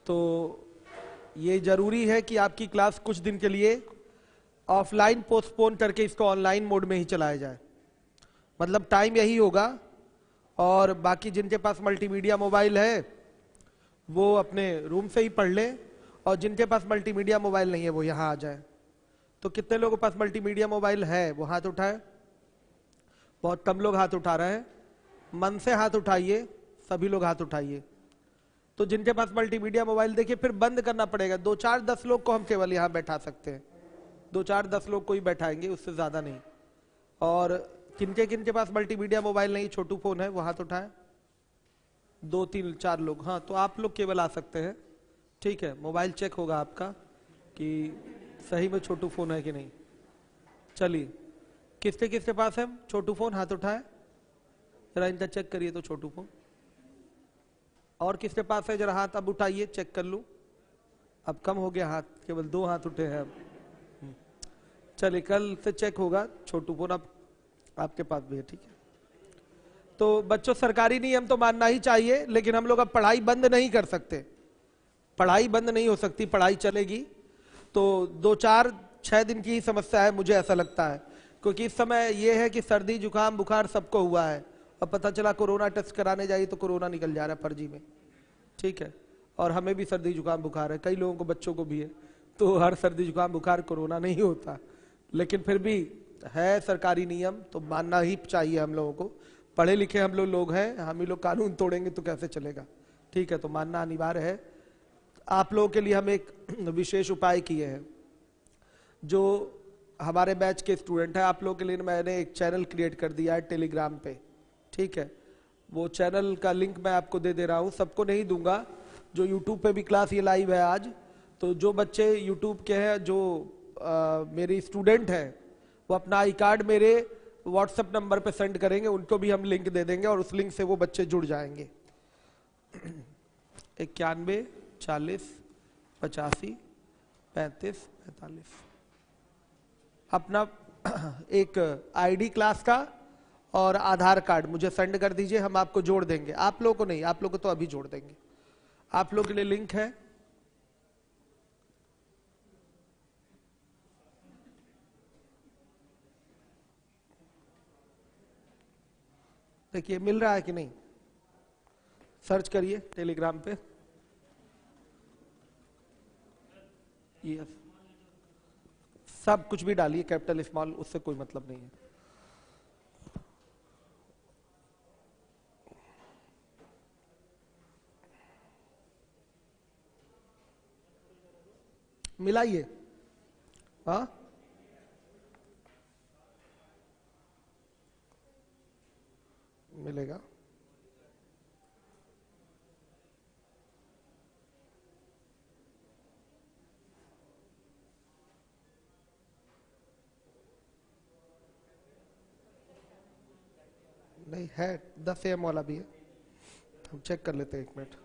तो ये जरूरी है कि आपकी क्लास कुछ दिन के लिए ऑफलाइन पोस्टपोन करके इसको ऑनलाइन मोड में ही चलाया जाए। मतलब टाइम यही होगा, और बाकी जिनके पास मल्टीमीडिया मोबाइल है वो अपने रूम से ही पढ़ ले, और जिनके पास मल्टीमीडिया मोबाइल नहीं है वो यहाँ आ जाए। तो कितने लोगों के पास मल्टीमीडिया मोबाइल है वो हाथ उठाए। बहुत कम लोग हाथ उठा रहे हैं। मन से हाथ उठाइए, सभी लोग हाथ उठाइए। तो जिनके पास मल्टीमीडिया मोबाइल, देखिए फिर बंद करना पड़ेगा। 2-4-10 लोग को हम केवल यहाँ बैठा सकते हैं, 2-4-10 लोग को ही बैठाएंगे, उससे ज्यादा नहीं। और किनके किनके पास मल्टीमीडिया मोबाइल नहीं, छोटू फोन है, वो हाथ उठाएं। 2-3-4 लोग, हाँ तो आप लोग केवल आ सकते हैं। ठीक है, मोबाइल चेक होगा आपका कि सही में छोटू फोन है कि नहीं। चलिए, किसके किसके पास है छोटू फोन, हाथ उठाए जरा, इनका चेक करिए तो छोटू फोन। और किसके पास है जरा हाथ अब उठाइए, चेक कर लूं। अब कम हो गया हाथ, केवल 2 हाथ उठे हैं अब। चलिए, कल से चेक होगा छोटू फोन। अब आपके पास भी है, ठीक है। तो बच्चों, सरकारी नियम तो मानना ही चाहिए, लेकिन हम लोग अब पढ़ाई बंद नहीं कर सकते। पढ़ाई बंद नहीं हो सकती, पढ़ाई चलेगी। तो 2-4-6 दिन की ही समस्या है, मुझे ऐसा लगता है। क्योंकि इस समय यह है कि सर्दी जुकाम बुखार सबको हुआ है, और पता चला कोरोना टेस्ट कराने जाइए तो कोरोना निकल जा रहा है फर्जी में। ठीक है, और हमें भी सर्दी जुकाम बुखार है, कई लोगों को, बच्चों को भी है। तो हर सर्दी जुकाम बुखार कोरोना नहीं होता, लेकिन फिर भी है सरकारी नियम तो मानना ही चाहिए हम लोगों को। पढ़े लिखे हम लोग हैं, हम ही लोग कानून तोड़ेंगे तो कैसे चलेगा। ठीक है, तो मानना अनिवार्य है। आप लोगों के लिए हम एक विशेष उपाय किए हैं। जो हमारे बैच के स्टूडेंट हैं, आप लोगों के लिए मैंने एक चैनल क्रिएट कर दिया है टेलीग्राम पे। ठीक है, वो चैनल का लिंक मैं आपको दे रहा हूँ, सबको नहीं दूंगा। जो यूट्यूब पे भी क्लास ये लाइव है आज, तो जो बच्चे यूट्यूब के हैं, जो मेरी स्टूडेंट हैं, वो अपना आई कार्ड मेरे व्हाट्सएप नंबर पे सेंड करेंगे, उनको भी हम लिंक दे देंगे, और उस लिंक से वो बच्चे जुड़ जाएंगे। 91 40 85 35 45। अपना एक आईडी क्लास का और आधार कार्ड मुझे सेंड कर दीजिए, हम आपको जोड़ देंगे। आप लोगों को नहीं, आप लोगों को तो अभी जोड़ देंगे। आप लोगों के लिए लिंक है, देखिए मिल रहा है कि नहीं, सर्च करिए टेलीग्राम पे। यस, सब कुछ भी डालिए, कैपिटल स्मॉल, उससे कोई मतलब नहीं है। मिलाइए, हाँ मिलेगा। नहीं है, 10 AM वाला भी है, हम चेक कर लेते हैं, 1 मिनट।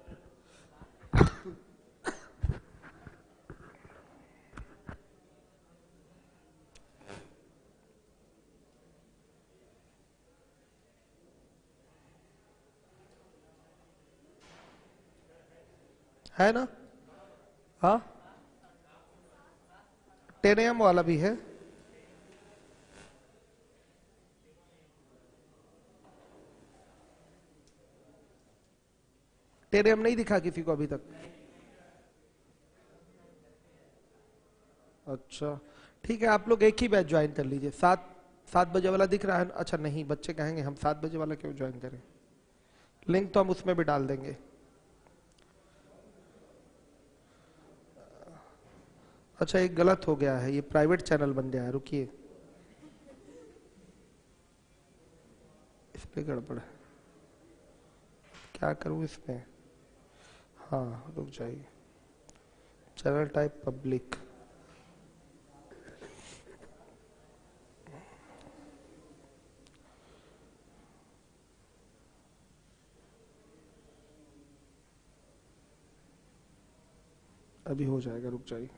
है ना, हाँ 10 AM वाला भी है। टेरियम नहीं दिखा किसी को अभी तक? अच्छा ठीक है, आप लोग एक ही बैच ज्वाइन कर लीजिए। 7 बजे वाला दिख रहा है? अच्छा नहीं, बच्चे कहेंगे हम 7 बजे वाला क्यों ज्वाइन करें। लिंक तो हम उसमें भी डाल देंगे। अच्छा, एक गलत हो गया है, ये प्राइवेट चैनल बन गया है, रुकिए, इसमें गड़बड़ है, क्या करूं इसमें। हाँ रुक जाइए, चैनल टाइप पब्लिक। अभी हो जाएगा, रुक जाइए।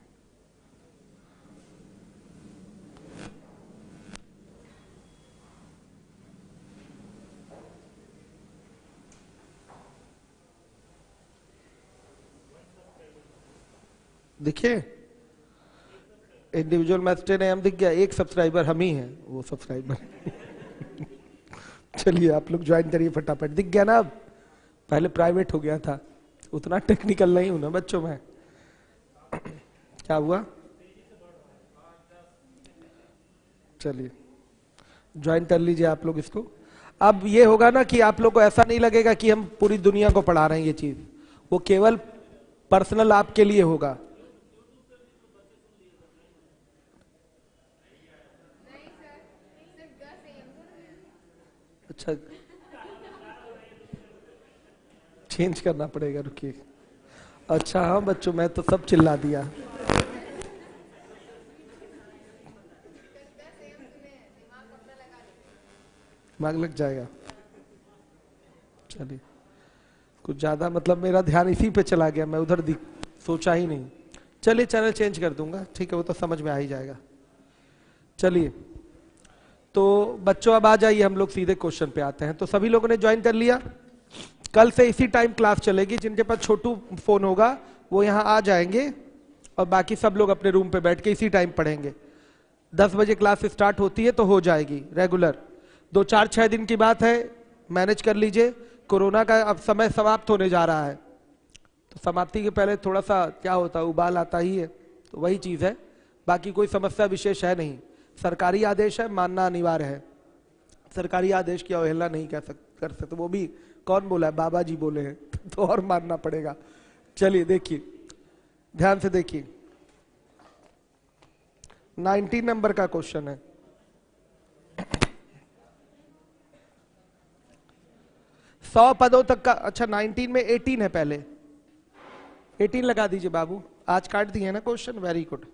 दिखे? इंडिविजुअल मैच 10 AM दिख गया, एक सब्सक्राइबर हम ही हैं वो सब्सक्राइबर। चलिए आप लोग ज्वाइन करिए फटाफट, दिख गया ना अब? पहले प्राइवेट हो गया था, उतना टेक्निकल नहीं हूं ना बच्चों में। क्या हुआ? चलिए ज्वाइन कर लीजिए आप लोग इसको। अब ये होगा ना कि आप लोग को ऐसा नहीं लगेगा कि हम पूरी दुनिया को पढ़ा रहे हैं, ये चीज वो केवल पर्सनल आपके लिए होगा। अच्छा चेंज करना पड़ेगा, रुकिए। अच्छा हाँ बच्चों, मैं तो सब चिल्ला दिया। दिमाग लग जाएगा। चलिए कुछ ज्यादा मतलब मेरा ध्यान इसी पे चला गया, मैं उधर सोचा ही नहीं। चलिए चैनल चेंज कर दूंगा, ठीक है, वो तो समझ में आ ही जाएगा। चलिए तो बच्चों अब आ जाइए, हम लोग सीधे क्वेश्चन पे आते हैं। तो सभी लोगों ने ज्वाइन कर लिया? कल से इसी टाइम क्लास चलेगी, जिनके पास छोटू फोन होगा वो यहाँ आ जाएंगे और बाकी सब लोग अपने रूम पे बैठ के इसी टाइम पढ़ेंगे। 10 बजे क्लास स्टार्ट होती है तो हो जाएगी रेगुलर। 2-4-6 दिन की बात है, मैनेज कर लीजिए। कोरोना का अब समय समाप्त होने जा रहा है, तो समाप्ति के पहले थोड़ा सा क्या होता है, उबाल आता ही है, तो वही चीज है। बाकी कोई समस्या विशेष है नहीं। सरकारी आदेश है, मानना अनिवार्य है। सरकारी आदेश की अवहेलना नहीं कर सकते। वो भी कौन बोला है? बाबा जी बोले हैं तो और मानना पड़ेगा। चलिए देखिए, ध्यान से देखिए, 19 नंबर का क्वेश्चन है। सौ पदों तक का, अच्छा 19 में 18 है, पहले 18 लगा दीजिए बाबू। आज काट दिए ना क्वेश्चन, वेरी गुड।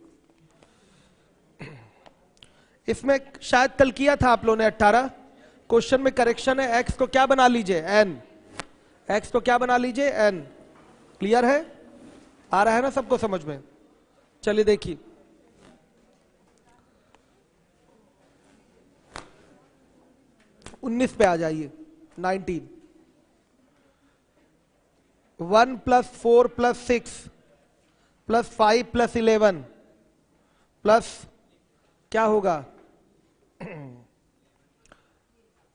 इसमें शायद कल किया था आप लोगों ने 18। क्वेश्चन में करेक्शन है, एक्स को क्या बना लीजिए? एन। एक्स को क्या बना लीजिए? एन। क्लियर है? आ रहा है ना सबको समझ में? चलिए देखिए, उन्नीस पे आ जाइए। 19 1 + 4 + 6 + 5 + 11 प्लस क्या होगा?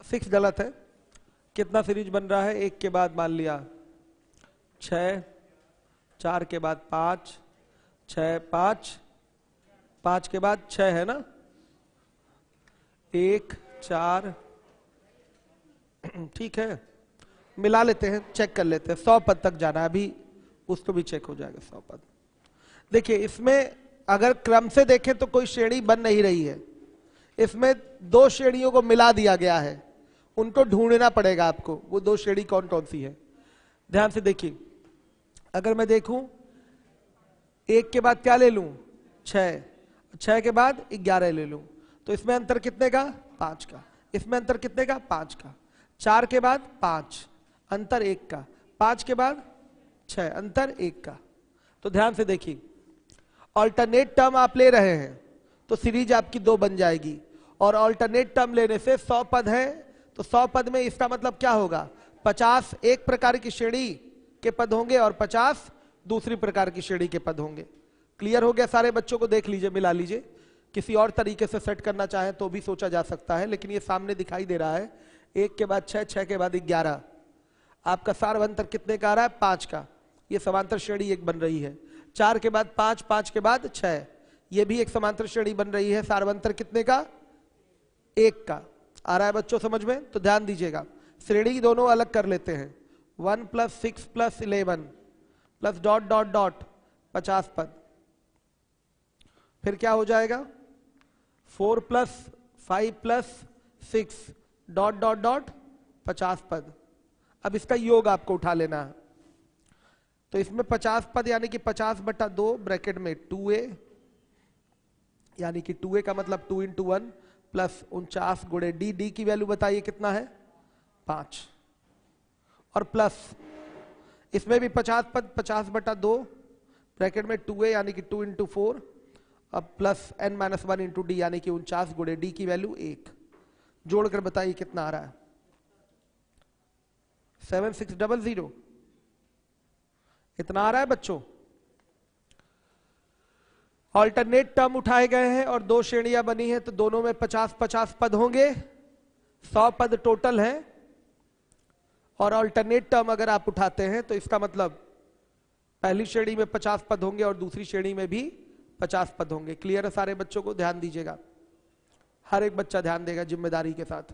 6 गलत है। कितना सीरीज बन रहा है? एक के बाद मान लिया 6, 4 के बाद 5, 6, 5, 5 के बाद 6 है ना? 1, 4, ठीक है, मिला लेते हैं, चेक कर लेते हैं। 100 पद तक जाना है अभी, उसको भी चेक हो जाएगा 100 पद। देखिए इसमें अगर क्रम से देखें तो कोई श्रेणी बन नहीं रही है। इसमें 2 श्रेणियों को मिला दिया गया है, उनको ढूंढना पड़ेगा आपको। वो 2 श्रेणी कौन कौन सी है? ध्यान से देखिए, अगर मैं देखूं 1 के बाद क्या ले लूं? 6, 6 के बाद 11 ले लूं, तो इसमें अंतर कितने का? 5 का। इसमें अंतर कितने का? 5 का। 4 के बाद 5, अंतर 1 का। 5 के बाद 6, अंतर 1 का। तो ध्यान से देखिए, ऑल्टरनेट टर्म आप ले रहे हैं तो सीरीज आपकी 2 बन जाएगी, और ऑल्टरनेट टर्म लेने से 100 पद है तो 100 पद में इसका मतलब क्या होगा? 50 एक प्रकार की श्रेणी के पद होंगे और 50 दूसरी प्रकार की श्रेणी के पद होंगे। क्लियर हो गया? सारे बच्चों को देख लीजिए, मिला लीजिए। किसी और तरीके से सेट करना चाहे तो भी सोचा जा सकता है, लेकिन ये सामने दिखाई दे रहा है। 1 के बाद 6, 6 के बाद 11, आपका सार्वंतर कितने का आ रहा है? 5 का। ये समांतर श्रेणी एक बन रही है। 4 के बाद 5, 5 के बाद 6, ये भी एक समांतर श्रेणी बन रही है। सार्वंतर कितने का? 1 का। आ रहा है बच्चों समझ में? तो ध्यान दीजिएगा, श्रेणी दोनों अलग कर लेते हैं। 1 + 6 + 11 प्लस डॉट डॉट डॉट 50 पद। फिर क्या हो जाएगा? 4 + 5 + 6 डॉट डॉट डॉट 50 पद। अब इसका योग आपको उठा लेना है। तो इसमें 50 पद यानी कि 50/2 ब्रैकेट में 2a, यानी कि 2a का मतलब 2 × 1 प्लस 49 गुणे d। d की वैल्यू बताइए कितना है? 5। और प्लस इसमें भी 50 पद, 50/2 ब्रैकेट में 2a यानी कि 2 × 4, अब प्लस n - 1 × d यानी कि 49 गुणे d की वैल्यू 1। जोड़कर बताइए कितना आ रहा है? 7600। इतना आ रहा है बच्चों? ऑल्टरनेट टर्म उठाए गए हैं और दो श्रेणियां बनी हैं, तो दोनों में 50-50 पद होंगे, 100 पद टोटल हैं। और ऑल्टरनेट टर्म अगर आप उठाते हैं तो इसका मतलब पहली श्रेणी में 50 पद होंगे और दूसरी श्रेणी में भी 50 पद होंगे। क्लियर है सारे बच्चों को? ध्यान दीजिएगा, हर एक बच्चा ध्यान देगा जिम्मेदारी के साथ।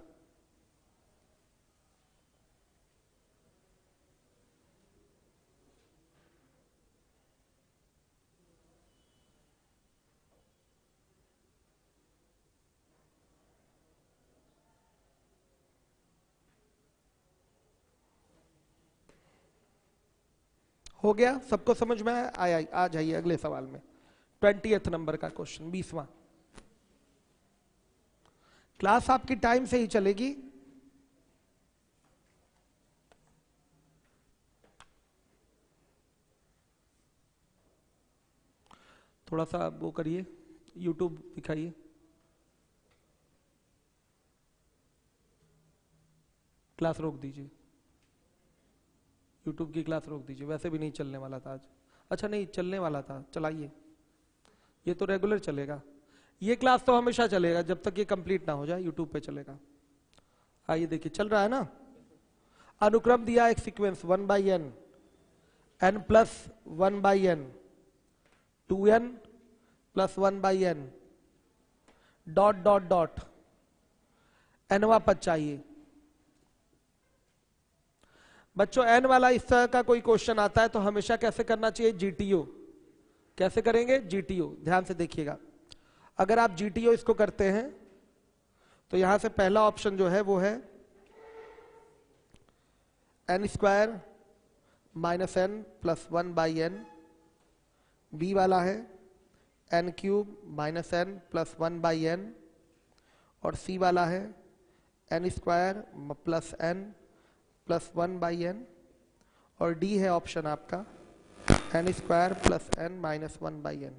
हो गया? सबको समझ में आया? आ जाइए अगले सवाल में, 20th नंबर का क्वेश्चन, 20वां। क्लास आपकी टाइम से ही चलेगी। थोड़ा सा वो करिए, YouTube दिखाइए। क्लास रोक दीजिए, YouTube की क्लास रोक दीजिए। वैसे भी नहीं चलने वाला था आज। अच्छा नहीं चलने वाला था, चलाइए। ये तो रेगुलर चलेगा, ये क्लास तो हमेशा चलेगा जब तक ये कंप्लीट ना हो जाए, YouTube पे चलेगा। आइए देखिए, चल रहा है ना। अनुक्रम दिया एक sequence 1/n, n plus 1/n, 2n plus 1/n, dot dot dot, nवां पद चाहिए। बच्चों n वाला इस तरह का कोई क्वेश्चन आता है तो हमेशा कैसे करना चाहिए? GTO। कैसे करेंगे? GTO। ध्यान से देखिएगा, अगर आप GTO इसको करते हैं तो यहां से पहला ऑप्शन जो है वो है n² minus n plus 1/n, B वाला है n³ minus n plus 1/n, और सी वाला है n² plus n plus 1/n, और डी है ऑप्शन आपका n² plus n minus 1/n।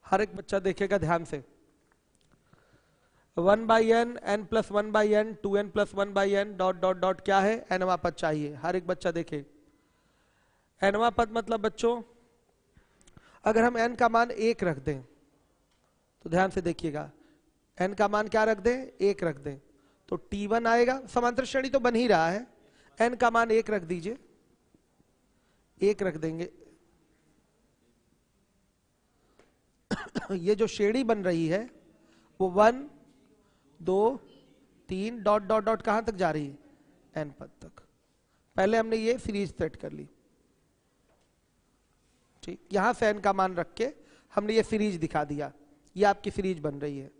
हर एक बच्चा देखेगा ध्यान से। 1/n, n plus 1/n, 2n plus 1/n, dot dot dot क्या है? nवां पद चाहिए। हर एक बच्चा देखे। nवां पद मतलब बच्चों अगर हम n का मान 1 रख दें तो ध्यान से देखिएगा, n का मान क्या रख दें? 1 रख दें तो T1 आएगा। समांतर श्रेणी तो बन ही रहा है, n का मान 1 रख दीजिए, 1 रख देंगे। ये जो श्रेणी बन रही है वो 1 2 3 डॉट डॉट डॉट कहां तक जा रही है? n पद तक। पहले हमने ये सीरीज सेट कर ली, ठीक। यहां से n का मान रख के हमने ये सीरीज दिखा दिया, ये आपकी सीरीज बन रही है।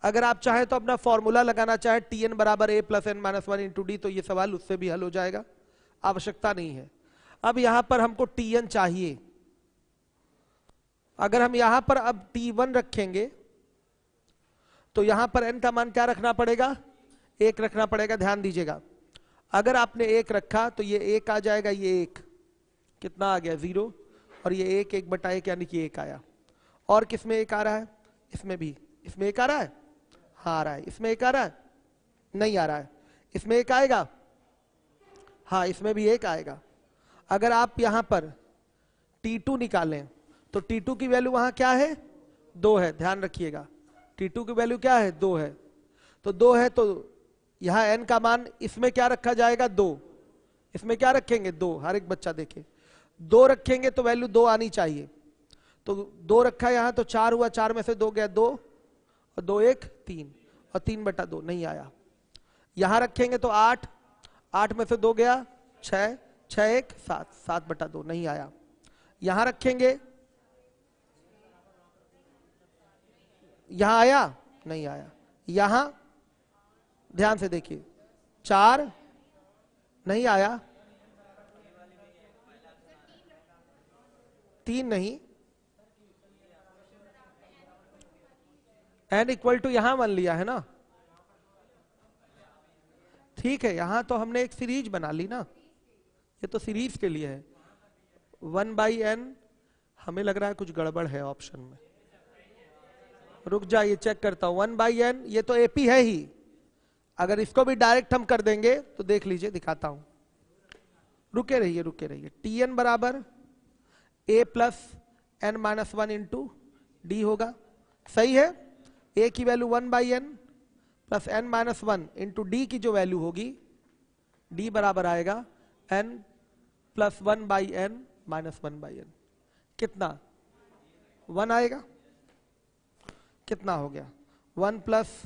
अगर आप चाहें तो अपना फॉर्मूला लगाना चाहे Tn बराबर a plus n minus 1 into D, तो ये सवाल उससे भी हल हो जाएगा, आवश्यकता नहीं है। अब यहां पर हमको Tn चाहिए। अगर हम यहां पर अब T1 रखेंगे तो यहां पर n का मान क्या रखना पड़ेगा? 1 रखना पड़ेगा। ध्यान दीजिएगा, अगर आपने 1 रखा तो ये 1 आ जाएगा, ये 1 कितना आ गया? 0, और ये 1 1/1 यानी कि 1 आया। और किसमें 1 आ रहा है? इसमें भी। इसमें 1 आ रहा है? हाँ आ रहा है। इसमें 1 आ रहा है? नहीं आ रहा है। इसमें 1 आएगा? हाँ इसमें भी 1 आएगा। अगर आप यहां पर T2 निकालें तो T2 की वैल्यू वहां क्या है? 2 है। ध्यान रखिएगा, T2 की वैल्यू क्या है? 2 है। तो 2 है तो यहां n का मान इसमें क्या रखा जाएगा? 2। इसमें क्या रखेंगे? 2। हर एक बच्चा देखे, 2 रखेंगे तो वैल्यू 2 आनी चाहिए। तो 2 रखा यहां तो 4 हुआ, 4 में से 2 गया 2, और 2 1 3, और 3/2 नहीं आया। यहां रखेंगे तो 8, 8 में से 2 गया 6, 6 1 7, 7/2 नहीं आया। यहां रखेंगे, यहां आया? नहीं आया। यहां ध्यान से देखिए, 4 नहीं आया, 3 नहीं, n इक्वल टू यहां मान लिया है ना, ठीक है। यहां तो हमने एक सीरीज बना ली ना, ये तो सीरीज के लिए है। 1/n, हमें लग रहा है कुछ गड़बड़ है ऑप्शन में, रुक जाइए चेक करता हूं। 1/n ये तो एपी है ही, अगर इसको भी डायरेक्ट हम कर देंगे तो देख लीजिए, दिखाता हूं, रुके रहिए रुके रहिए। Tn बराबर a plus n minus 1 into D होगा, सही है। a की value 1/n plus n minus 1 into D की जो वैल्यू होगी, d बराबर आएगा n plus 1/n minus 1/n। कितना 1 आएगा, कितना हो गया 1 plus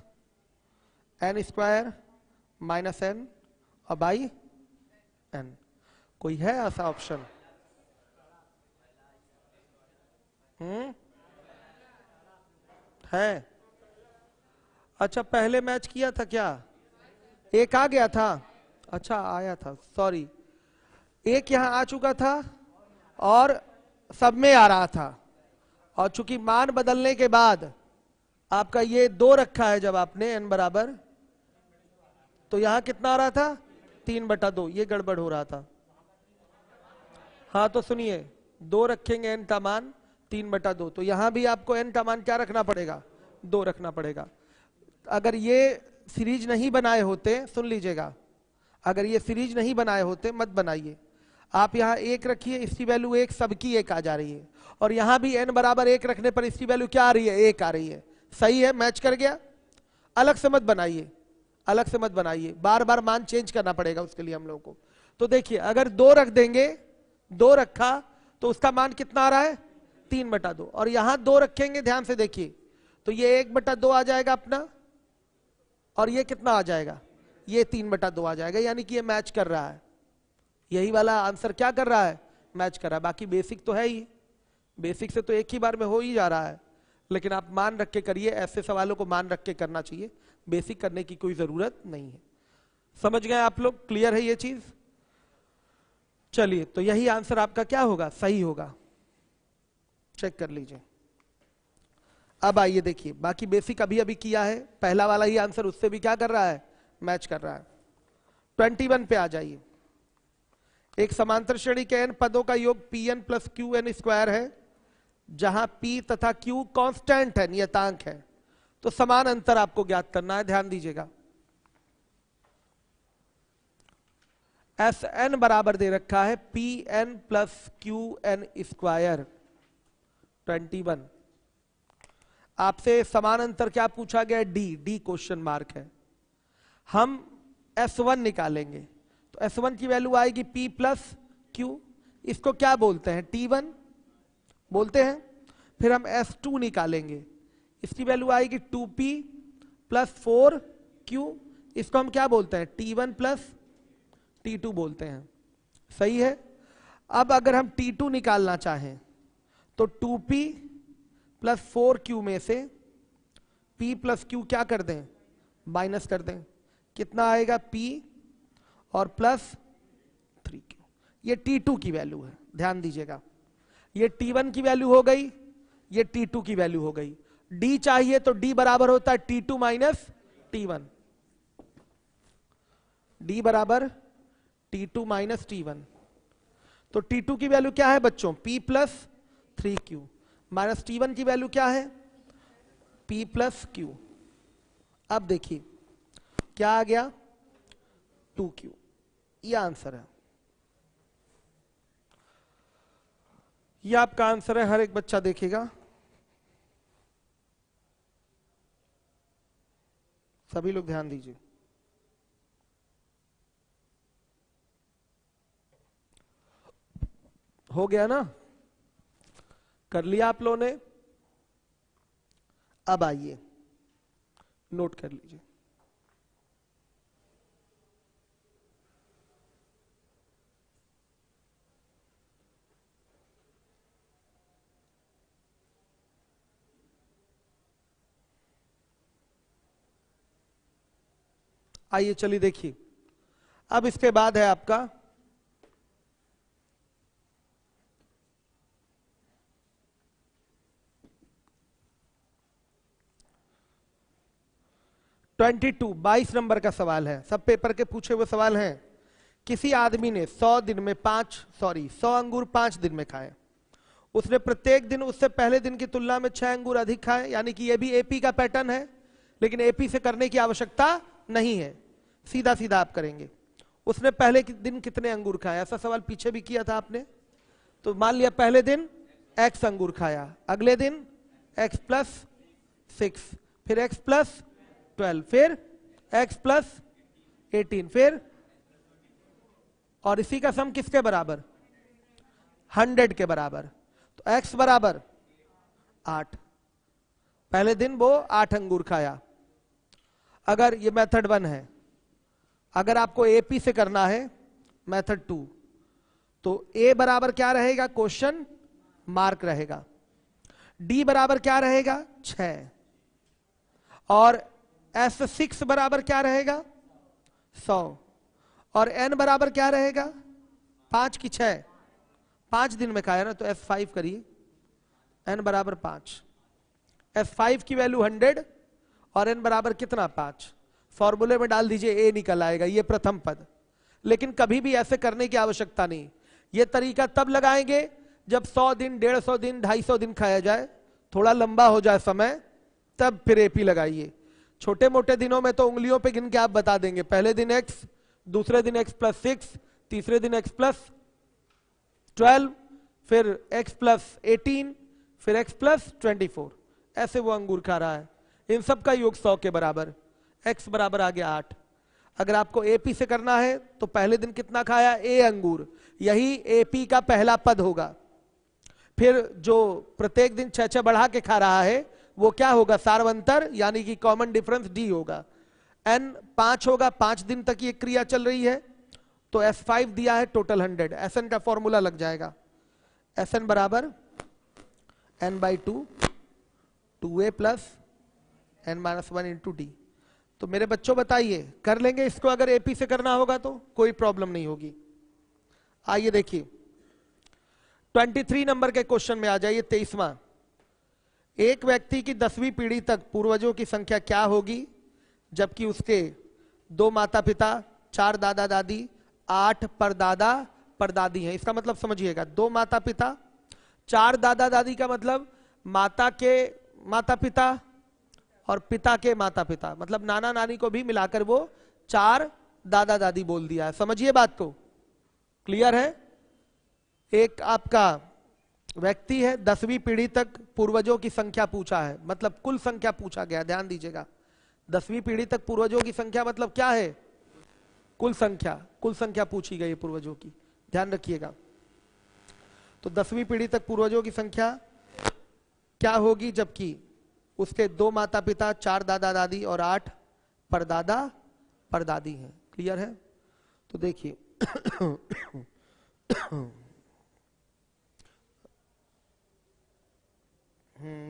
n square minus n और बाई n। कोई है ऐसा ऑप्शन? है? अच्छा, पहले मैच किया था क्या? एक आ गया था, अच्छा आया था, सॉरी, एक यहां आ चुका था और सब में आ रहा था, और चूंकि मान बदलने के बाद आपका ये 2 रखा है जब आपने n बराबर, तो यहां कितना आ रहा था 3/2, ये गड़बड़ हो रहा था। हाँ तो सुनिए, 2 रखेंगे n का मान 3/2, तो यहां भी आपको n का मान क्या रखना पड़ेगा, 2 रखना पड़ेगा। अगर ये सीरीज नहीं बनाए होते, सुन लीजिएगा, अगर ये सीरीज नहीं बनाए होते मत बनाइए, आप यहाँ 1 रखिए, इसकी वैल्यू 1, सबकी 1 आ जा रही है, और यहां भी n बराबर 1 रखने पर इसकी वैल्यू क्या आ रही है, 1 आ रही है। सही है, मैच कर गया। अलग से मत बनाइए, अलग से मत बनाइए, बार बार मान चेंज करना पड़ेगा उसके लिए हम लोगों को। तो देखिए, अगर 2 रख देंगे, 2 रखा तो उसका मान कितना आ रहा है 3/2, और यहां 2 रखेंगे, ध्यान से देखिए, तो ये 1/2 आ जाएगा अपना, और ये कितना आ जाएगा, ये 3/2 आ जाएगा, यानी कि ये मैच कर रहा है। यही वाला आंसर क्या कर रहा है, मैच कर रहा है। बाकी बेसिक तो है ही, बेसिक से तो एक ही बार में हो ही जा रहा है, लेकिन आप मान रख के करिए, ऐसे सवालों को मान रख के करना चाहिए, बेसिक करने की कोई जरूरत नहीं है। समझ गए आप लोग? क्लियर है ये चीज? चलिए, तो यही आंसर आपका क्या होगा, सही होगा, चेक कर लीजिए। अब आइए देखिए, बाकी बेसिक अभी अभी किया है, पहला वाला ही आंसर उससे भी क्या कर रहा है, मैच कर रहा है। 21 पे आ जाइए। एक समांतर श्रेणी के n पदों का योग Pn प्लस Qn स्क्वायर है, जहां P तथा Q कांस्टेंट है, नियतांक है, तो समान अंतर आपको ज्ञात करना है। ध्यान दीजिएगा, Sn बराबर दे रखा है Pn प्लस Qn स्क्वायर 21। आपसे समान अंतर क्या पूछा गया, डी क्वेश्चन मार्क है। हम S1 निकालेंगे, तो S1 की वैल्यू आएगी P प्लस Q, इसको क्या बोलते हैं, T1 बोलते हैं। फिर हम S2 निकालेंगे, इसकी वैल्यू आएगी 2P प्लस 4Q, इसको हम क्या बोलते हैं, T1 प्लस T2 बोलते हैं। सही है। अब अगर हम T2 निकालना चाहें, तो 2P प्लस 4Q में से P प्लस Q क्या कर दें, माइनस कर दें, कितना आएगा P और प्लस 3Q। ये T2 की वैल्यू है, ध्यान दीजिएगा। ये T1 की वैल्यू हो गई, ये T2 की वैल्यू हो गई। D चाहिए तो D बराबर होता है T2 माइनस T1, D बराबर T2 माइनस T1। तो T2 की वैल्यू क्या है बच्चों, P plus 3Q, minus T1 की वैल्यू क्या है, P प्लस Q। अब देखिए क्या आ गया, 2Q, ये आंसर है, ये आपका आंसर है। हर एक बच्चा देखेगा, सभी लोग ध्यान दीजिए। हो गया ना, कर लिया आप लोगों ने। अब आइए नोट कर लीजिए। आइए चलिए देखिए, अब इसके बाद है आपका बाईस नंबर का सवाल है, सब पेपर के पूछे हुए सवाल हैं। किसी आदमी ने 100 दिन में 100 अंगूर 5 दिन में खाए। उसने प्रत्येक दिन उससे पहले दिन की तुलना में 6 अंगूर अधिक खाए, यानी कि ये भी एपी का पैटर्न है, लेकिन एपी से करने की आवश्यकता नहीं है, सीधा सीधा आप करेंगे। उसने पहले दिन कितने अंगूर खाए, ऐसा सवाल पीछे भी किया था आपने। तो मान लिया पहले दिन x अंगूर खाया, अगले दिन x प्लस 6, फिर x प्लस 12, फिर x प्लस 18, फिर और इसी का सम किसके बराबर? 100 के बराबर। तो x बराबर 8, पहले दिन वो 8 अंगूर खाया। अगर ये मेथड 1 है, अगर आपको AP से करना है मेथड 2, तो A बराबर क्या रहेगा? क्वेश्चन मार्क रहेगा। D बराबर क्या रहेगा? 6, और S6 बराबर क्या रहेगा? 100, और N बराबर क्या रहेगा? 5 की 6, 5 दिन में खाया ना, तो S5 करिए, N बराबर 5, S5 की वैल्यू 100 और N बराबर कितना? 5। फॉर्मूले में डाल दीजिए, A निकल आएगा, ये प्रथम पद। लेकिन कभी भी ऐसे करने की आवश्यकता नहीं, ये तरीका तब लगाएंगे जब 100 दिन, 150 दिन, 250 दिन खाया जाए, थोड़ा लंबा हो जाए समय, तब फिर AP लगाइए। छोटे मोटे दिनों में तो उंगलियों पे गिन के आप बता देंगे, पहले दिन x, दूसरे दिन x प्लस 6, तीसरे दिन x प्लस 12, फिर x प्लस 18, फिर x प्लस 24, ऐसे वो अंगूर खा रहा है। इन सब का योग 100 के बराबर, x बराबर आ गया 8। अगर आपको AP से करना है तो पहले दिन कितना खाया? A अंगूर, यही AP का पहला पद होगा। फिर जो प्रत्येक दिन 6-6 बढ़ा के खा रहा है वो क्या होगा? सार्वंतर, यानी कि कॉमन डिफरेंस D होगा। N 5 होगा, 5 दिन तक ये क्रिया चल रही है, तो S5 दिया है टोटल 100, SN का फॉर्मूला लग जाएगा, SN बराबर N/2 2A plus N-1 into D। तो मेरे बच्चों बताइए, कर लेंगे इसको? अगर AP से करना होगा तो कोई प्रॉब्लम नहीं होगी। आइए देखिए 23 नंबर के क्वेश्चन में आ जाइए, 23वां। एक व्यक्ति की 10वीं पीढ़ी तक पूर्वजों की संख्या क्या होगी जबकि उसके 2 माता पिता, 4 दादा दादी, 8 परदादा परदादी हैं? इसका मतलब समझिएगा, 2 माता पिता, 4 दादा दादी का मतलब माता के माता पिता और पिता के माता पिता, मतलब नाना नानी को भी मिलाकर वो 4 दादा दादी बोल दिया है। समझिए बात को, क्लियर है? एक आपका व्यक्ति है, 10वीं पीढ़ी तक पूर्वजों की संख्या पूछा है, मतलब कुल संख्या पूछा गया, ध्यान दीजिएगा। 10वीं पीढ़ी तक पूर्वजों की संख्या मतलब क्या है? कुल संख्या, कुल संख्या पूछी गई है पूर्वजों की, ध्यान रखिएगा। तो 10वीं पीढ़ी तक पूर्वजों की संख्या क्या होगी जबकि उसके 2 माता पिता, 4 दादा दादी और 8 परदादा परदादी हैं। क्लियर है? तो देखिए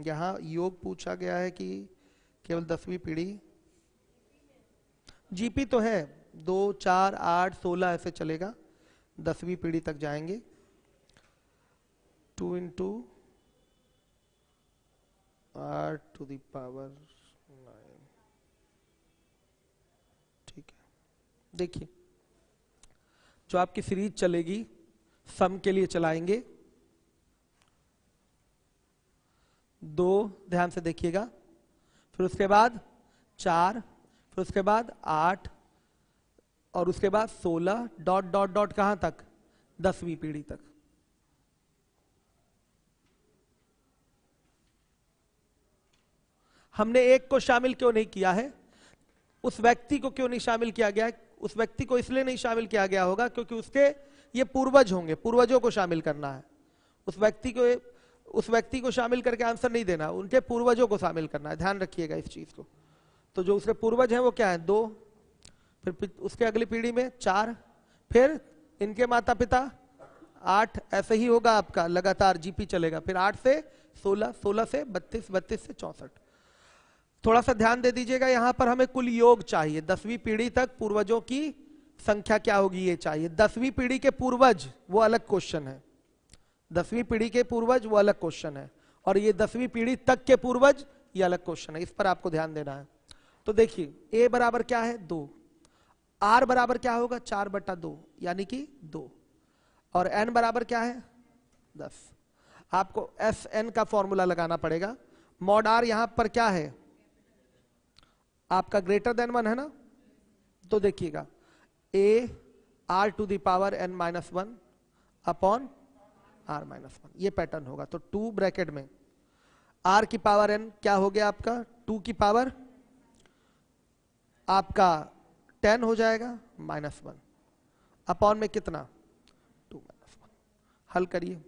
यहां योग पूछा गया है कि केवल 10वीं पीढ़ी, GP तो है 2, 4, 8, 16 ऐसे चलेगा, 10वीं पीढ़ी तक जाएंगे। 2 into 8 to the power 9, ठीक है। देखिए जो आपकी सीरीज चलेगी सम के लिए चलाएंगे, 2, ध्यान से देखिएगा, फिर उसके बाद 4, फिर उसके बाद 8 और उसके बाद 16, डॉट डॉट डॉट कहां तक? 10वीं पीढ़ी तक। हमने एक को शामिल क्यों नहीं किया है? उस व्यक्ति को क्यों नहीं शामिल किया गया है? उस व्यक्ति को इसलिए नहीं शामिल किया गया होगा क्योंकि उसके ये पूर्वज होंगे, पूर्वजों को शामिल करना है। उस व्यक्ति को शामिल करके आंसर नहीं देना, उनके पूर्वजों को शामिल करना है, ध्यान रखिएगा इस चीज को। तो जो उसके पूर्वज हैं वो क्या है? 2, फिर उसके अगली पीढ़ी में 4, फिर इनके माता पिता 8, ऐसे ही होगा आपका, लगातार GP चलेगा। फिर 8 से 16, 16 से 32, 32 से 64। थोड़ा सा ध्यान दे दीजिएगा, यहां पर हमें कुल योग चाहिए। 10वीं पीढ़ी तक पूर्वजों की संख्या क्या होगी ये चाहिए। 10वीं पीढ़ी के पूर्वज वो अलग क्वेश्चन है, 10वीं पीढ़ी के पूर्वज वो अलग क्वेश्चन है, और ये 10वीं पीढ़ी तक के पूर्वज ये अलग क्वेश्चन है, इस पर आपको ध्यान देना है। तो देखिए A बराबर क्या है? 2, R बराबर क्या होगा? 4/2 यानी कि 2, और N बराबर क्या है? 10। आपको SN का फॉर्मूला लगाना पड़ेगा। मॉड R यहां पर क्या है? आपका ग्रेटर देन 1 है ना, तो देखिएगा A R to the power N-1 upon r-1, ये पैटर्न होगा। तो 2 ब्रैकेट में r की पावर n क्या हो गया आपका, 2 की पावर आपका 10 हो जाएगा -1 अपॉन में कितना 2 -1। हल करिए,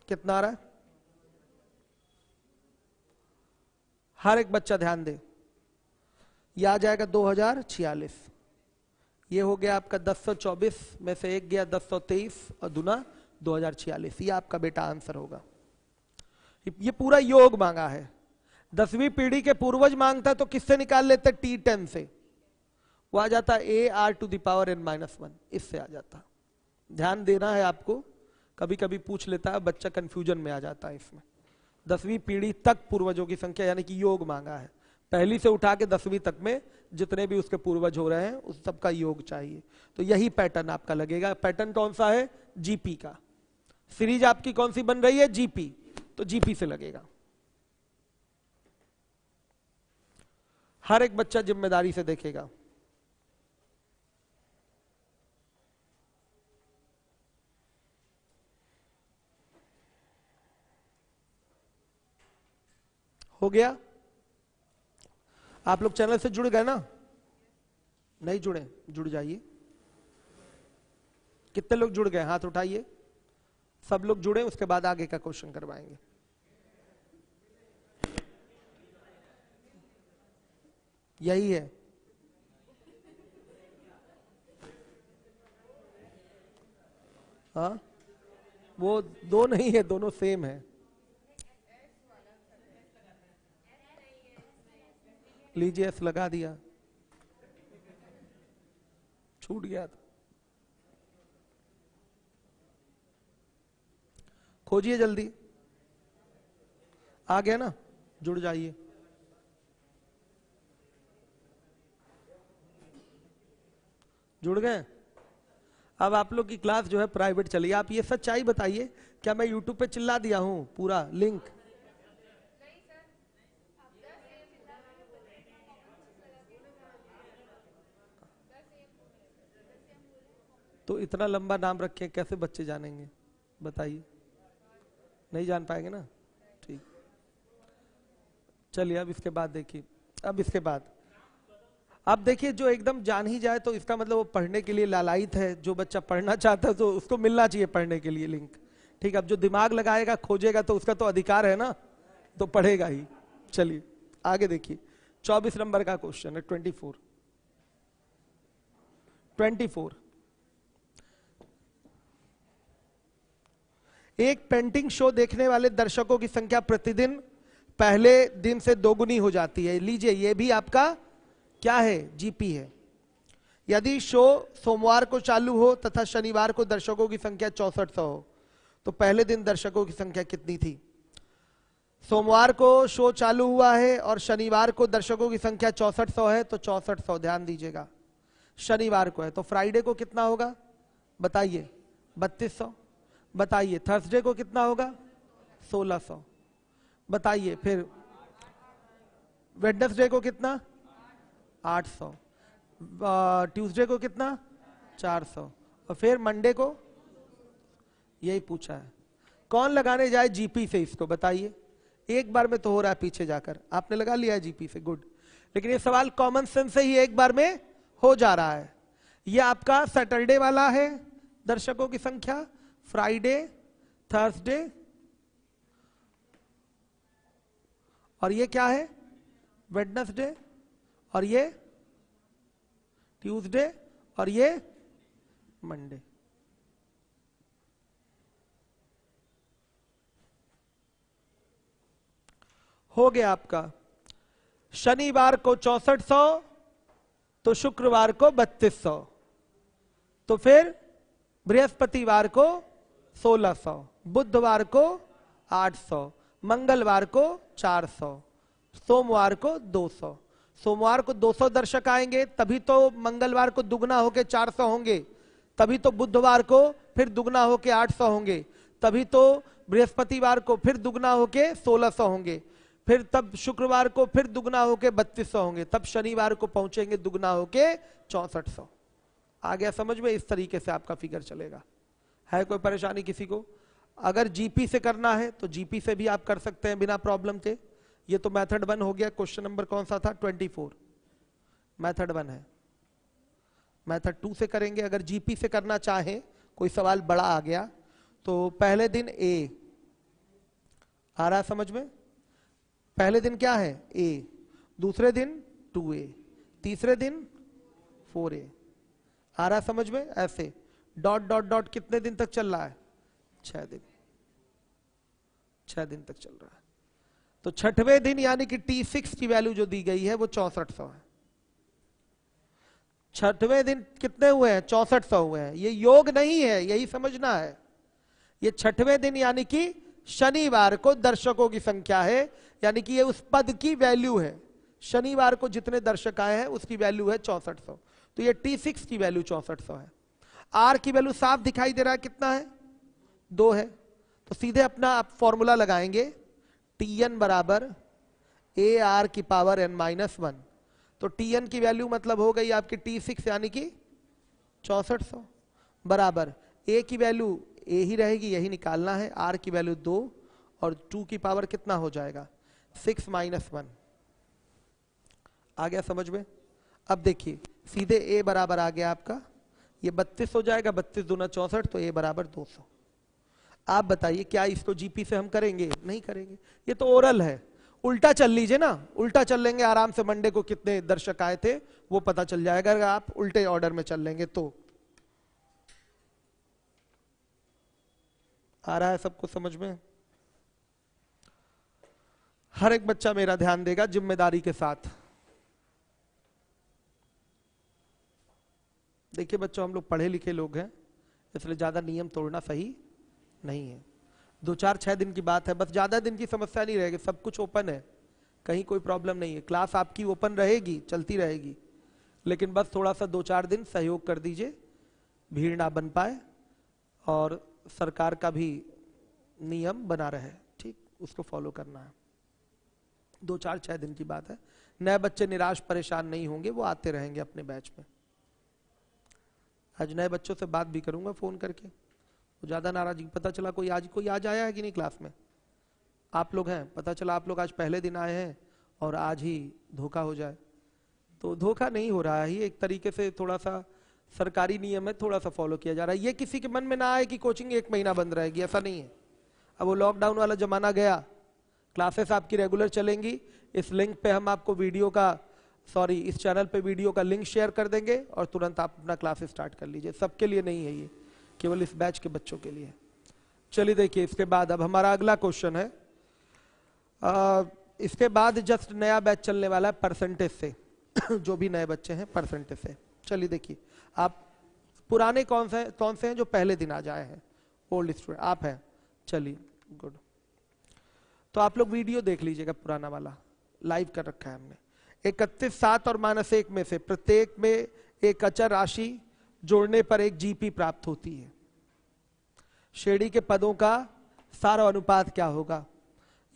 कितना आ रहा है? हर एक बच्चा ध्यान दे, ये आ जाएगा 2046। ये हो गया आपका 1024 में से एक गया 1023 और दूना 2046। ये आपका बेटा आंसर होगा। ये पूरा योग मांगा है। 10वीं पीढ़ी के पूर्वज मांगता तो किससे निकाल लेते? T10 से। वो आ जाता AR⁻n-1, इससे आ जाता। ध्यान देना है आपको, कभी कभी पूछ लेता है बच्चा, कंफ्यूजन में आ जाता है इसमें। 10वीं पीढ़ी तक पूर्वजों की संख्या यानी कि योग मांगा है। पहली से उठा के 10वीं तक में जितने भी उसके पूर्वज हो रहे हैं उस सबका योग चाहिए। तो यही पैटर्न आपका लगेगा। पैटर्न कौन सा है? जीपी का। सीरीज आपकी कौन सी बन रही है? जीपी, तो जीपी से लगेगा। हर एक बच्चा जिम्मेदारी से देखेगा। हो गया? आप लोग चैनल से जुड़ गए ना? नहीं जुड़े? जुड़ जाइए। कितने लोग जुड़ गए? हाथ उठाइए। सब लोग जुड़े, उसके बाद आगे का क्वेश्चन करवाएंगे। यही है। हाँ, वो दो नहीं है, दोनों सेम है। लीजिए, एस लगा दिया, छूट गया था। खोजिए जल्दी। आ गया ना? जुड़ जाइए। जुड़ गए? अब आप लोग की क्लास जो है प्राइवेट चलिए। आप ये सच्चाई बताइए, क्या मैं यूट्यूब पे चिल्ला दिया हूं पूरा लिंक? तो इतना लंबा नाम रखे, कैसे बच्चे जानेंगे बताइए? नहीं जान पाएंगे ना? ठीक, चलिए अब इसके बाद देखिए। अब इसके बाद अब देखिए, जो एकदम जान ही जाए तो इसका मतलब वो पढ़ने के लिए लालायित है। जो बच्चा पढ़ना चाहता है तो उसको मिलना चाहिए पढ़ने के लिए लिंक। ठीक, अब जो दिमाग लगाएगा, खोजेगा, तो उसका तो अधिकार है ना, तो पढ़ेगा ही। चलिए आगे देखिए। 24 नंबर का क्वेश्चन है। 24 एक पेंटिंग शो देखने वाले दर्शकों की संख्या प्रतिदिन पहले दिन से दोगुनी हो जाती है। लीजिए, ये भी आपका क्या है? जीपी है। यदि शो सोमवार को चालू हो तथा शनिवार को दर्शकों की संख्या 6400 हो, तो पहले दिन दर्शकों की संख्या कितनी थी? सोमवार को शो चालू हुआ है और शनिवार को दर्शकों की संख्या 6400 है, तो 6400 ध्यान दीजिएगा शनिवार को है। तो फ्राइडे को कितना होगा बताइए? 3200। बताइए थर्सडे को कितना होगा? 1600। बताइए फिर वेडनेसडे को कितना? 800। ट्यूसडे को कितना? 400। और फिर मंडे को? यही पूछा है। कौन लगाने जाए जीपी से इसको बताइए? एक बार में तो हो रहा है, पीछे जाकर आपने लगा लिया है जीपी से, गुड। लेकिन ये सवाल कॉमन सेंस से ही एक बार में हो जा रहा है। ये आपका सैटरडे वाला है दर्शकों की संख्या, फ्राइडे, थर्सडे, और ये क्या है? वेडनेसडे, और ये ट्यूसडे, और ये मंडे। हो गया आपका। शनिवार को 6400, तो शुक्रवार को 3200, तो फिर बृहस्पतिवार को 1600, बुधवार को 800, मंगलवार को 400, सोमवार को 200। सोमवार को 200 दर्शक आएंगे, तभी तो मंगलवार को दुगना होके 400 होंगे, तभी तो बुधवार को फिर दुगना होके 800 होंगे, तभी तो बृहस्पतिवार को फिर दुगना होके 1600 होंगे, फिर तब शुक्रवार को फिर दुगना होके 3200 होंगे, तब शनिवार को पहुंचेंगे दुगना होके 6400। आ गया समझ में? इस तरीके से आपका फिगर चलेगा। है कोई परेशानी किसी को? अगर जीपी से करना है तो जीपी से भी आप कर सकते हैं बिना प्रॉब्लम के। ये तो मेथड 1 हो गया। क्वेश्चन नंबर कौन सा था? 24, मेथड 1 है। मेथड 2 से करेंगे। अगर जीपी से करना चाहें, कोई सवाल बड़ा आ गया, तो पहले दिन ए आ रहा है समझ में? पहले दिन क्या है? ए, दूसरे दिन 2a, तीसरे दिन 4a। आ रहा है समझ में? ऐसे डॉट डॉट डॉट कितने दिन तक चल रहा है? 6 दिन। 6 दिन तक चल रहा है। तो छठवें दिन यानी कि T6 की वैल्यू जो दी गई है वो 6400 है। छठवें दिन कितने हुए हैं? 6400 हुए हैं। ये योग नहीं है, यही समझना है। ये छठवें दिन यानी कि शनिवार को दर्शकों की संख्या है, यानी कि ये उस पद की वैल्यू है। शनिवार को जितने दर्शक आए हैं उसकी वैल्यू है 6400। तो ये T6 की वैल्यू 6400 है। R की वैल्यू साफ दिखाई दे रहा है, कितना है? 2 है। तो सीधे अपना आप फॉर्मूला लगाएंगे, Tn बराबर AR की पावर n-1। तो Tn की वैल्यू मतलब हो गई आपकी T6 यानी कि 6400 बराबर A की वैल्यू A ही रहेगी, यही निकालना है। R की वैल्यू 2 और 2 की पावर कितना हो जाएगा? 6 - 1। आ गया समझ में? अब देखिए सीधे A बराबर आ गया आपका, ये 32 हो जाएगा। 32 दूना 64, तो A बराबर 200। आप बताइए क्या इसको जीपी से हम करेंगे? नहीं करेंगे, ये तो ओरल है। उल्टा चल लीजिए ना, उल्टा चल लेंगे आराम से। मंडे को कितने दर्शक आए थे वो पता चल जाएगा अगर आप उल्टे ऑर्डर में चल लेंगे तो। आ रहा है सबको समझ में? हर एक बच्चा मेरा ध्यान देगा जिम्मेदारी के साथ। देखिए बच्चों, हम लोग पढ़े लिखे लोग हैं, इसलिए ज्यादा नियम तोड़ना सही नहीं है। 2-4-6 दिन की बात है, बस ज्यादा दिन की समस्या नहीं रहेगी। सब कुछ ओपन है, कहीं कोई प्रॉब्लम नहीं है। क्लास आपकी ओपन रहेगी, चलती रहेगी, लेकिन बस थोड़ा सा 2-4 दिन सहयोग कर दीजिए, भीड़ ना बन पाए और सरकार का भी नियम बना रहे, ठीक, उसको फॉलो करना है। 2-4-6 दिन की बात है। नए बच्चे निराश परेशान नहीं होंगे, वो आते रहेंगे अपने बैच में। आज नए बच्चों से बात भी करूंगा फोन करके, वो ज्यादा नाराजगी। पता चला कोई आज आया है कि नहीं क्लास में? आप लोग हैं, पता चला आप लोग आज पहले दिन आए हैं और आज ही धोखा हो जाए, तो धोखा नहीं हो रहा है। ये एक तरीके से थोड़ा सा सरकारी नियम है, थोड़ा सा फॉलो किया जा रहा है। ये किसी के मन में ना आए कि कोचिंग 1 महीना बंद रहेगी, ऐसा नहीं है। अब वो लॉकडाउन वाला जमाना गया, क्लासेस आपकी रेगुलर चलेंगी। इस लिंक पे हम आपको इस चैनल पे वीडियो का लिंक शेयर कर देंगे और तुरंत आप अपना क्लासेस स्टार्ट कर लीजिए। सबके लिए नहीं है ये, केवल इस बैच के बच्चों के लिए। चलिए देखिए, इसके बाद अब हमारा अगला क्वेश्चन है। इसके बाद जस्ट नया बैच चलने वाला है परसेंटेज से जो भी नए बच्चे हैं परसेंटेज से। चलिए देखिए, आप पुराने कौन से हैं जो पहले दिन आ जाए हैं? ओल्ड स्टूडेंट आप हैं, चलिए गुड। तो आप लोग वीडियो देख लीजिएगा, पुराना वाला लाइव कर रखा है हमने। 31, 7 और -1 में से प्रत्येक में एक अचर राशि जोड़ने पर एक जीपी प्राप्त होती है। श्रेणी के पदों का सारा अनुपात क्या होगा?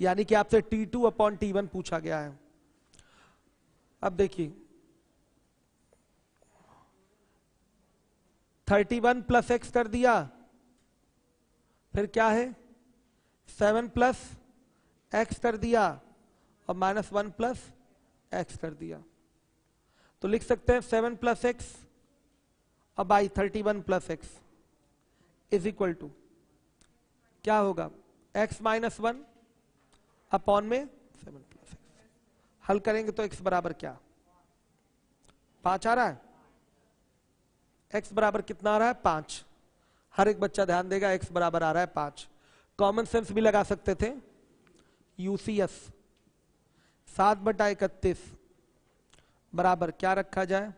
यानी कि आपसे T2/T1 पूछा गया है। अब देखिए 31 + x कर दिया, फिर क्या है 7 + x कर दिया और -1 + x कर दिया। तो लिख सकते हैं 7 + x और by 31 + x is equal to क्या होगा? x - 1 अपॉन में 7 + x। हल करेंगे तो x बराबर क्या? 5 आ रहा है। x बराबर कितना आ रहा है? 5। हर एक बच्चा ध्यान देगा, x बराबर आ रहा है 5। कॉमन सेंस भी लगा सकते थे, यूसीएस 7/31 बराबर क्या रखा जाए?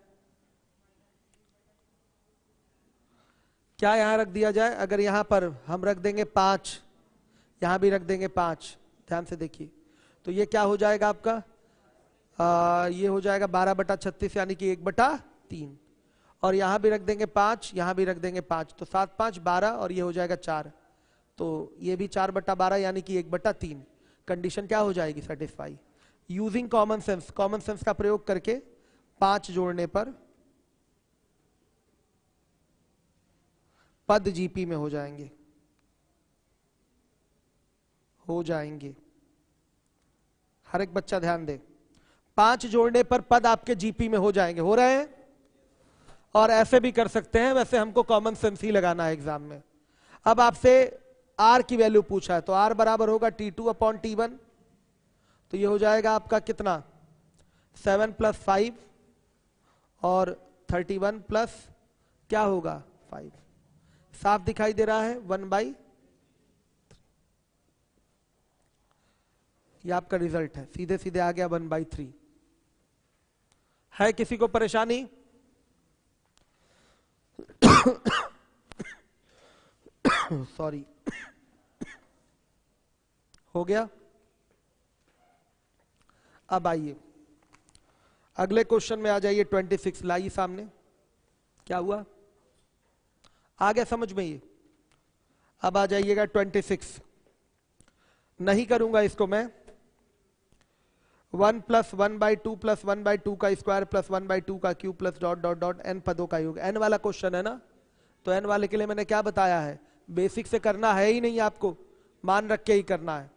क्या यहां रख दिया जाए? अगर यहां पर हम रख देंगे 5, यहां भी रख देंगे 5, ध्यान से देखिए, तो ये क्या हो जाएगा आपका? ये हो जाएगा 12/36 यानी कि 1/3। और यहां भी रख देंगे 5, यहां भी रख देंगे 5, तो 7 - 5 = 12 और ये हो जाएगा 4। तो ये भी 4/12 यानी कि 1/3। कंडीशन क्या हो जाएगी? Satisfy. Using common sense, common sense का प्रयोग करके 5 जोड़ने पर पद जीपी में हो जाएंगे, हर एक बच्चा ध्यान दे। 5 जोड़ने पर पद आपके जीपी में हो जाएंगे, हो रहे हैं। और ऐसे भी कर सकते हैं, वैसे हमको कॉमन सेंस ही लगाना है एग्जाम में। अब आपसे आर की वैल्यू पूछा है, तो आर बराबर होगा T2 अपॉन T1, तो ये हो जाएगा आपका कितना 7 + 5 और 31 प्लस क्या होगा 5। साफ दिखाई दे रहा है 1/, ये आपका रिजल्ट है, सीधे सीधे आ गया 1/3। है किसी को परेशानी? सॉरी, हो गया। अब आइए अगले क्वेश्चन में आ जाइए। 26 लाइए सामने, क्या हुआ, आ गया समझ में ये। अब आ जाइएगा 26, नहीं करूंगा इसको मैं। 1 + 1/2 + 1/2 का स्क्वायर प्लस 1/2 का cube plus dot dot dot n पदों का योग। n वाला क्वेश्चन है ना, तो n वाले के लिए मैंने क्या बताया है, बेसिक से करना है ही नहीं, आपको मान रख के ही करना है।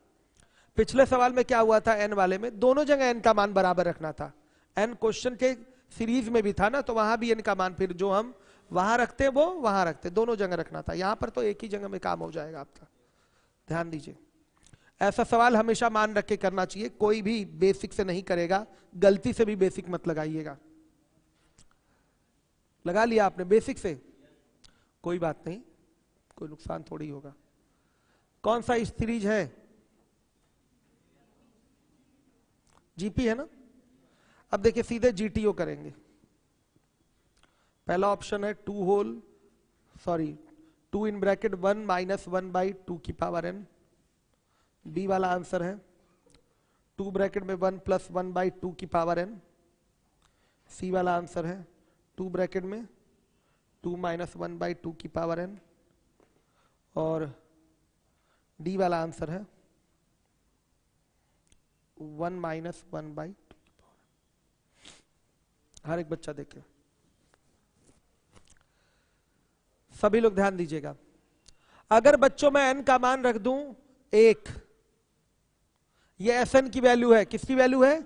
पिछले सवाल में क्या हुआ था, n वाले में दोनों जगह n का मान बराबर रखना था। n क्वेश्चन के सीरीज में भी था ना, तो वहां भी n का मान फिर जो हम वहां रखते वो वहां रखते, दोनों जगह रखना था। यहां पर तो एक ही जगह में काम हो जाएगा आपका, ध्यान दीजिए। ऐसा सवाल हमेशा मान रख के करना चाहिए, कोई भी बेसिक से नहीं करेगा, गलती से भी बेसिक मत लगाइएगा। लगा लिया आपने बेसिक से, कोई बात नहीं, कोई नुकसान थोड़ी होगा। कौन सा सीरीज है, जीपी है ना। अब देखिए सीधे जीटीओ करेंगे। पहला ऑप्शन है 2 इन ब्रैकेट 1 - 1/2 की पावर n। बी वाला आंसर है 2 ब्रैकेट में 1 + 1/2 की पावर n। सी वाला आंसर है 2 ब्रैकेट में 2 - 1/2 की पावर n। और डी वाला आंसर है 1 - 1/2 की पावर n। हर एक बच्चा देखे, सभी लोग ध्यान दीजिएगा। अगर बच्चों में n का मान रख दूं 1, ये Sn की वैल्यू है, किसकी वैल्यू है,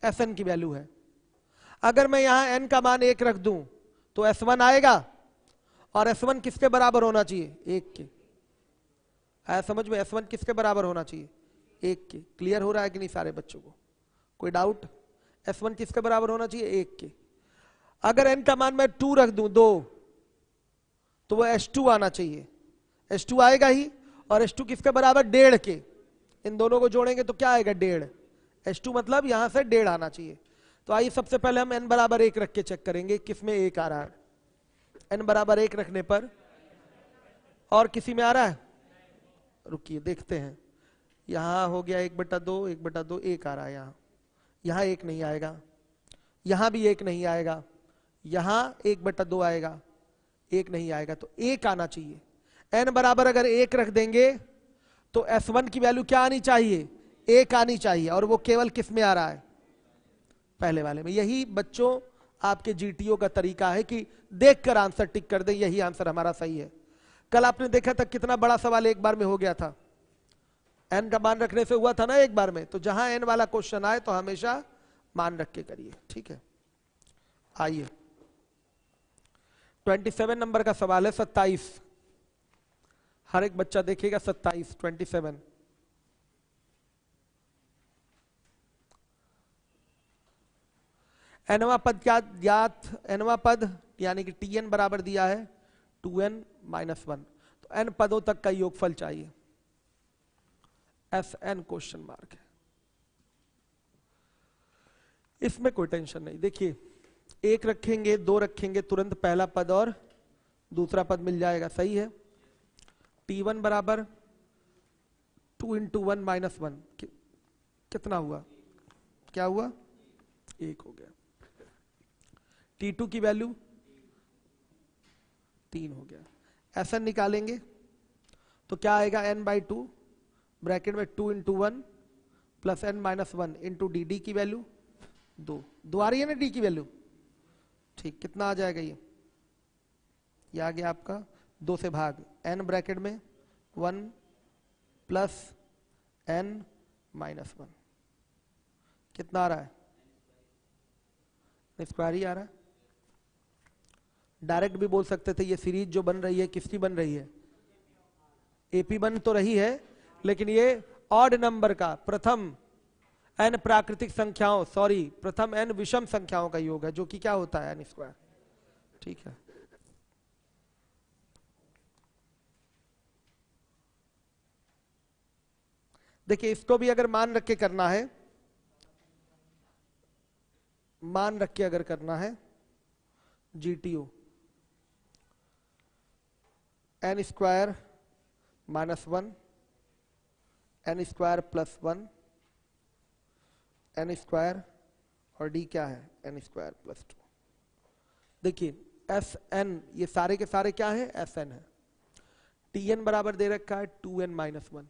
Sn की वैल्यू है। अगर मैं यहां n का मान 1 रख दूं तो S1 आएगा, और S1 किसके बराबर होना चाहिए, 1 के। आया समझ में, S1 किसके बराबर होना चाहिए, 1 के। क्लियर हो रहा है कि नहीं सारे बच्चों को, कोई डाउट। S1 किसके बराबर होना चाहिए, 1 के। अगर n का मान मैं 2 रख दूं 2, तो वो S2 आना चाहिए, S2 आएगा ही। और S2 किसके बराबर, 1.5 के। इन दोनों को जोड़ेंगे तो क्या आएगा, 1.5। S2 मतलब यहां से 1.5 आना चाहिए। तो आइए सबसे पहले हम n बराबर 1 रख के चेक करेंगे किसमें 1 आ रहा है। n बराबर 1 रखने पर, और किसी में आ रहा है, रुकिए देखते हैं। यहां हो गया 1/2, 1/2, 1 आ रहा है यहाँ। यहाँ 1 नहीं आएगा, यहां भी 1 नहीं आएगा, यहां 1/2 आएगा, 1 नहीं आएगा, तो 1 आना चाहिए। n बराबर अगर 1 रख देंगे तो S1 की वैल्यू क्या आनी चाहिए, 1 आनी चाहिए। और वो केवल किस में आ रहा है, पहले वाले में। यही बच्चों आपके जीटीओ का तरीका है कि देखकर आंसर टिक कर दें, यही आंसर हमारा सही है। कल आपने देखा था कितना बड़ा सवाल एक बार में हो गया था, n का मान रखने से हुआ था ना एक बार में। तो जहां n वाला क्वेश्चन आए तो हमेशा मान रख के करिए, ठीक है। आइए 27 नंबर का सवाल है, 27। हर एक बच्चा देखेगा 27, 27। nवां पद क्या ज्ञात, nवां पद यानी कि Tn बराबर दिया है 2n - 1। तो n पदों तक का योगफल चाहिए, Sn क्वेश्चन मार्क है। इसमें कोई टेंशन नहीं। देखिए 1 रखेंगे, 2 रखेंगे, तुरंत पहला पद और दूसरा पद मिल जाएगा, सही है। T1 बराबर 2 × 1 - 1 कितना हुआ, क्या हुआ, 1 हो गया। T2 की वैल्यू 3 हो गया। Sn निकालेंगे तो क्या आएगा, n/2 ब्रैकेट में 2 × 1 + n - 1 × dd की वैल्यू 2 आ रही है ना, d की वैल्यू, ठीक। कितना आ जाएगा ये आ गया आपका 2 से भाग n ब्रैकेट में 1 प्लस n माइनस 1, कितना आ रहा है? स्क्वायर ही आ रहा है। डायरेक्ट भी बोल सकते थे ये सीरीज जो बन रही है किसकी बन रही है? एपी बन तो रही है, लेकिन ये ऑड नंबर का प्रथम n प्राकृतिक संख्याओं प्रथम n विषम संख्याओं का योग है, जो कि क्या होता है? n square. ठीक है, देखिए इसको भी अगर मान रख के करना है, मान रख के अगर करना है GTO n square minus 1 n square plus 1 n square और d क्या है? n square plus 2। देखिए Sn ये सारे के सारे क्या है? Sn है। Tn बराबर दे रखा है 2n माइनस 1।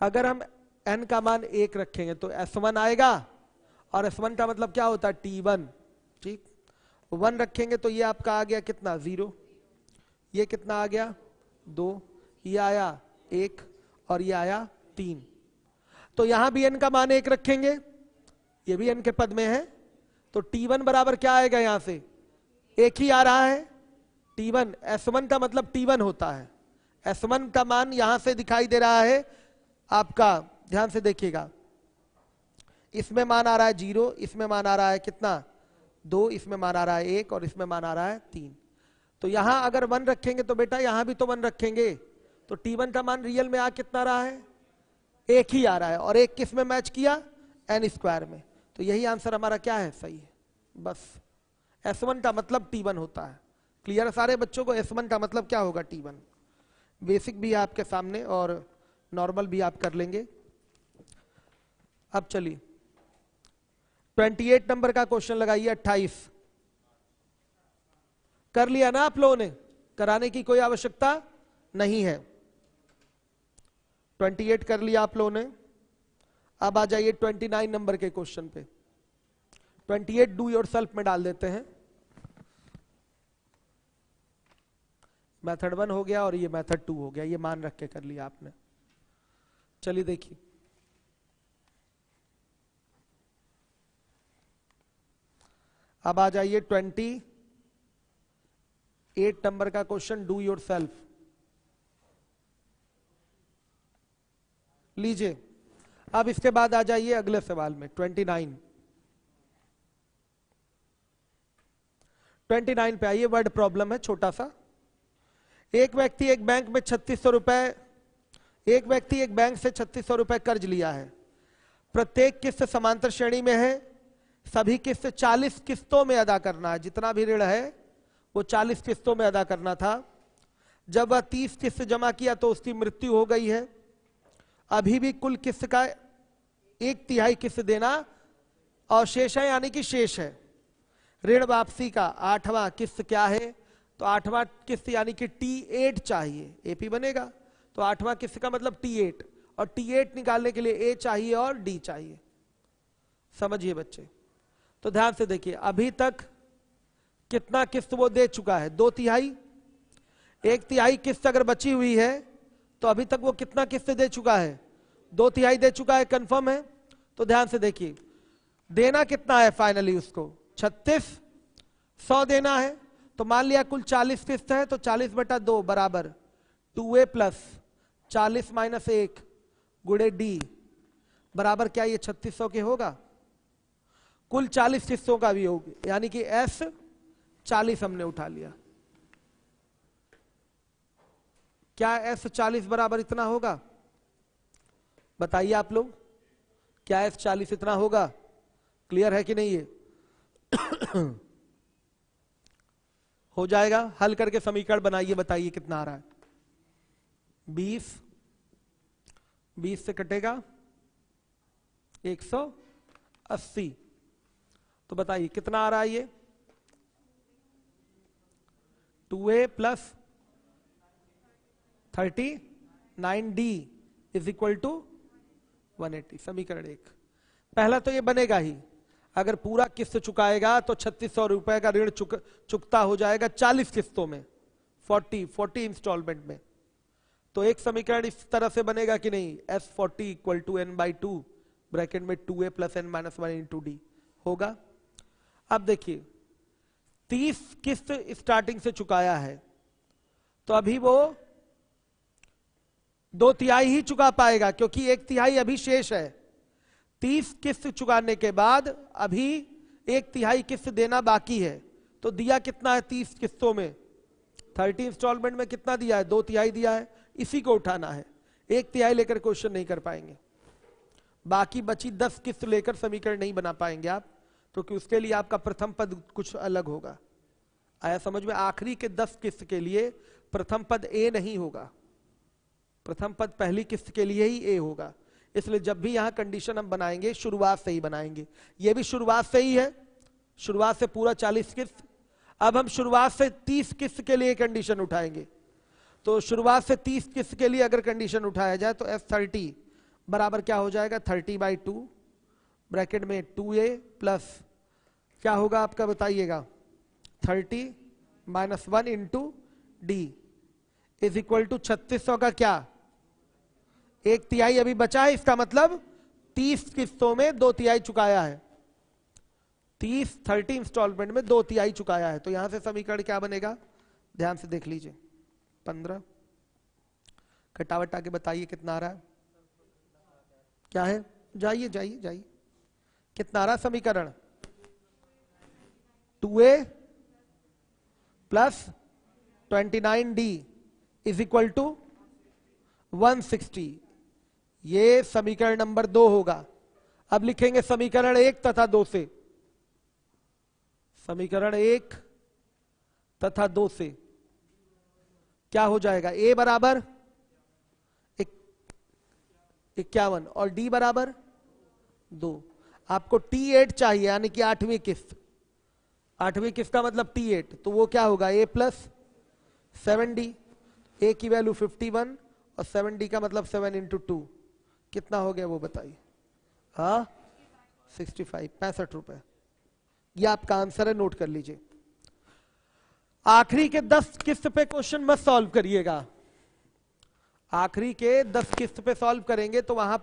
अगर हम n का मान 1 रखेंगे तो S1 आएगा, और S1 का मतलब क्या होता है? T1। ठीक, 1 रखेंगे तो ये आपका आ गया कितना? 0। ये कितना आ गया? 2। ये आया 1 और ये आया 3। तो यहां भी n का मान 1 रखेंगे, ये भी n के पद में है, तो T1 बराबर क्या आएगा? यहां से 1 ही आ रहा है। T1 S1 का मतलब T1 होता है। S1 का मान यहां से दिखाई दे रहा है आपका, ध्यान से देखिएगा, इसमें मान आ रहा है 0, इसमें मान आ रहा है कितना? 2, इसमें मान आ रहा है 1 और इसमें मान आ रहा है 3। तो यहां अगर 1 रखेंगे तो बेटा यहां भी तो 1 रखेंगे, तो T1 का मान रियल में आ कितना रहा है? 1 ही आ रहा है, और 1 किस में मैच किया? n स्क्वायर में। तो यही आंसर हमारा क्या है? सही है। बस S1 का मतलब T1 होता है। क्लियर है सारे बच्चों को? S1 का मतलब क्या होगा? T1। बेसिक भी है आपके सामने और नॉर्मल भी आप कर लेंगे। अब चलिए 28 नंबर का क्वेश्चन लगाइए। 28 कर लिया ना आप लोगों ने? कराने की कोई आवश्यकता नहीं है। 28 कर लिया आप लोगों ने। अब आ जाइए 29 नंबर के क्वेश्चन पे। 28 डू योरसेल्फ में डाल देते हैं। मेथड 1 हो गया और ये मेथड 2 हो गया, ये मान रख के कर लिया आपने। चलिए देखिए, अब आ जाइए 28 नंबर का क्वेश्चन, डू योरसेल्फ। लीजिए, अब इसके बाद आ जाइए अगले सवाल में 29 पे आइए। वर्ड प्रॉब्लम है छोटा सा। एक व्यक्ति एक बैंक में 3600 रुपए, एक व्यक्ति एक बैंक से 3600 रुपए कर्ज लिया है। प्रत्येक किस्त समांतर श्रेणी में है। सभी किस्त 40 किस्तों में अदा करना है। जितना भी ऋण है वो 40 किस्तों में अदा करना था। जब वह 30 किस्त जमा किया तो उसकी मृत्यु हो गई है। अभी भी कुल किस्त का 1/3 किस्त देना अवशेष है, यानी कि शेष है। ऋण वापसी का 8वां किस्त क्या है? तो 8वां किस्त यानी कि T8 चाहिए। एपी बनेगा तो 8वां किस्त का मतलब T8, और T8 निकालने के लिए A चाहिए और D चाहिए। समझिए बच्चे, तो ध्यान से देखिए, अभी तक कितना किस्त वो दे चुका है? 2/3। 1/3 किस्त अगर बची हुई है तो अभी तक वो कितना किस्त दे चुका है? 2/3 दे चुका है। कंफर्म है? तो ध्यान से देखिए, देना कितना है फाइनली उसको? 3600 देना है। तो मान लिया कुल 40 किस्त है, तो 40/2 बराबर 2A प्लस 40 माइनस 1 गुणे D बराबर क्या ये 3600 के होगा? कुल 40 किस्तों का भी होगा, यानी कि S 40 हमने उठा लिया। क्या S 40 बराबर इतना होगा? बताइए आप लोग, क्या S 40 इतना होगा? क्लियर है कि नहीं? ये हो जाएगा। हल करके समीकरण बनाइए, बताइए कितना आ रहा है। 20 से कटेगा 180, तो बताइए कितना आ रहा है ये? 2A plus 39D is equal to 180। समीकरण 1। पहला तो ये बनेगा ही, अगर पूरा किस्त चुकाएगा तो 3600 रुपए का ऋण चुकता हो जाएगा 40 किस्तों में। 40 इंस्टॉलमेंट में। तो एक समीकरण इस तरह से बनेगा कि नहीं, S40 equal to n/2 bracket में 2a plus n minus 1 into D होगा। अब देखिए 30 किस्त स्टार्टिंग से चुकाया है, तो अभी वो 2/3 ही चुका पाएगा क्योंकि 1/3 अभी शेष है। 30 किस्त चुकाने के बाद अभी 1/3 किस्त देना बाकी है। तो दिया कितना है 30 किस्तों में, 30 इंस्टॉलमेंट में कितना दिया है, 2/3 दिया है, इसी को उठाना है। 1/3 लेकर क्वेश्चन नहीं कर पाएंगे, बाकी बची 10 किस्त लेकर समीकरण नहीं बना पाएंगे आप, क्योंकि उसके लिए आपका प्रथम पद कुछ अलग होगा। आया समझ में? आखिरी के 10 किस्त के लिए प्रथम पद ए नहीं होगा, प्रथम पद पहली किस्त के लिए ही ए होगा। इसलिए जब भी यहां कंडीशन हम बनाएंगे शुरुआत से ही बनाएंगे। ये भी शुरुआत से ही है, शुरुआत से पूरा 40 किस्त। अब हम शुरुआत से 30 किस्त के लिए कंडीशन उठाएंगे। तो शुरुआत से 30 किस्त के लिए अगर कंडीशन उठाया जाए तो S30 बराबर क्या हो जाएगा, 30/2 ब्रैकेट में 2a प्लस क्या होगा आपका बताइएगा, 30 minus 1 into D is equal to 3600 का क्या, 1/3 अभी बचा है। इसका मतलब 30 किस्तों में 2/3 चुकाया है, 30 इंस्टॉलमेंट में 2/3 चुकाया है। तो यहां से समीकरण क्या बनेगा, ध्यान से देख लीजिए, 15 घटावट आके बताइए कितना आ रहा है, क्या है, जाइए जाइए जाइए, कितना आ रहा समीकरण, 2a plus 29d is equal to 160। ये समीकरण नंबर 2 होगा। अब लिखेंगे समीकरण 1 तथा 2 से, समीकरण 1 तथा 2 से क्या हो जाएगा, a बराबर 51 और d बराबर 2। आपको T8 चाहिए यानी कि 8वीं किस्त, 8वीं किस्त का मतलब T8, तो वो क्या होगा a प्लस 7d, a की वैल्यू 51 और 7d का मतलब 7 इंटू 2 कितना हो गया वो बताइए, हाँ 65, 65 रुपए। ये आपका आंसर है, नोट कर लीजिए। आखिरी के 10 किस्त पे क्वेश्चन मत सॉल्व करिएगा, आखिरी के 10 किस्त पे सॉल्व करेंगे तो वहां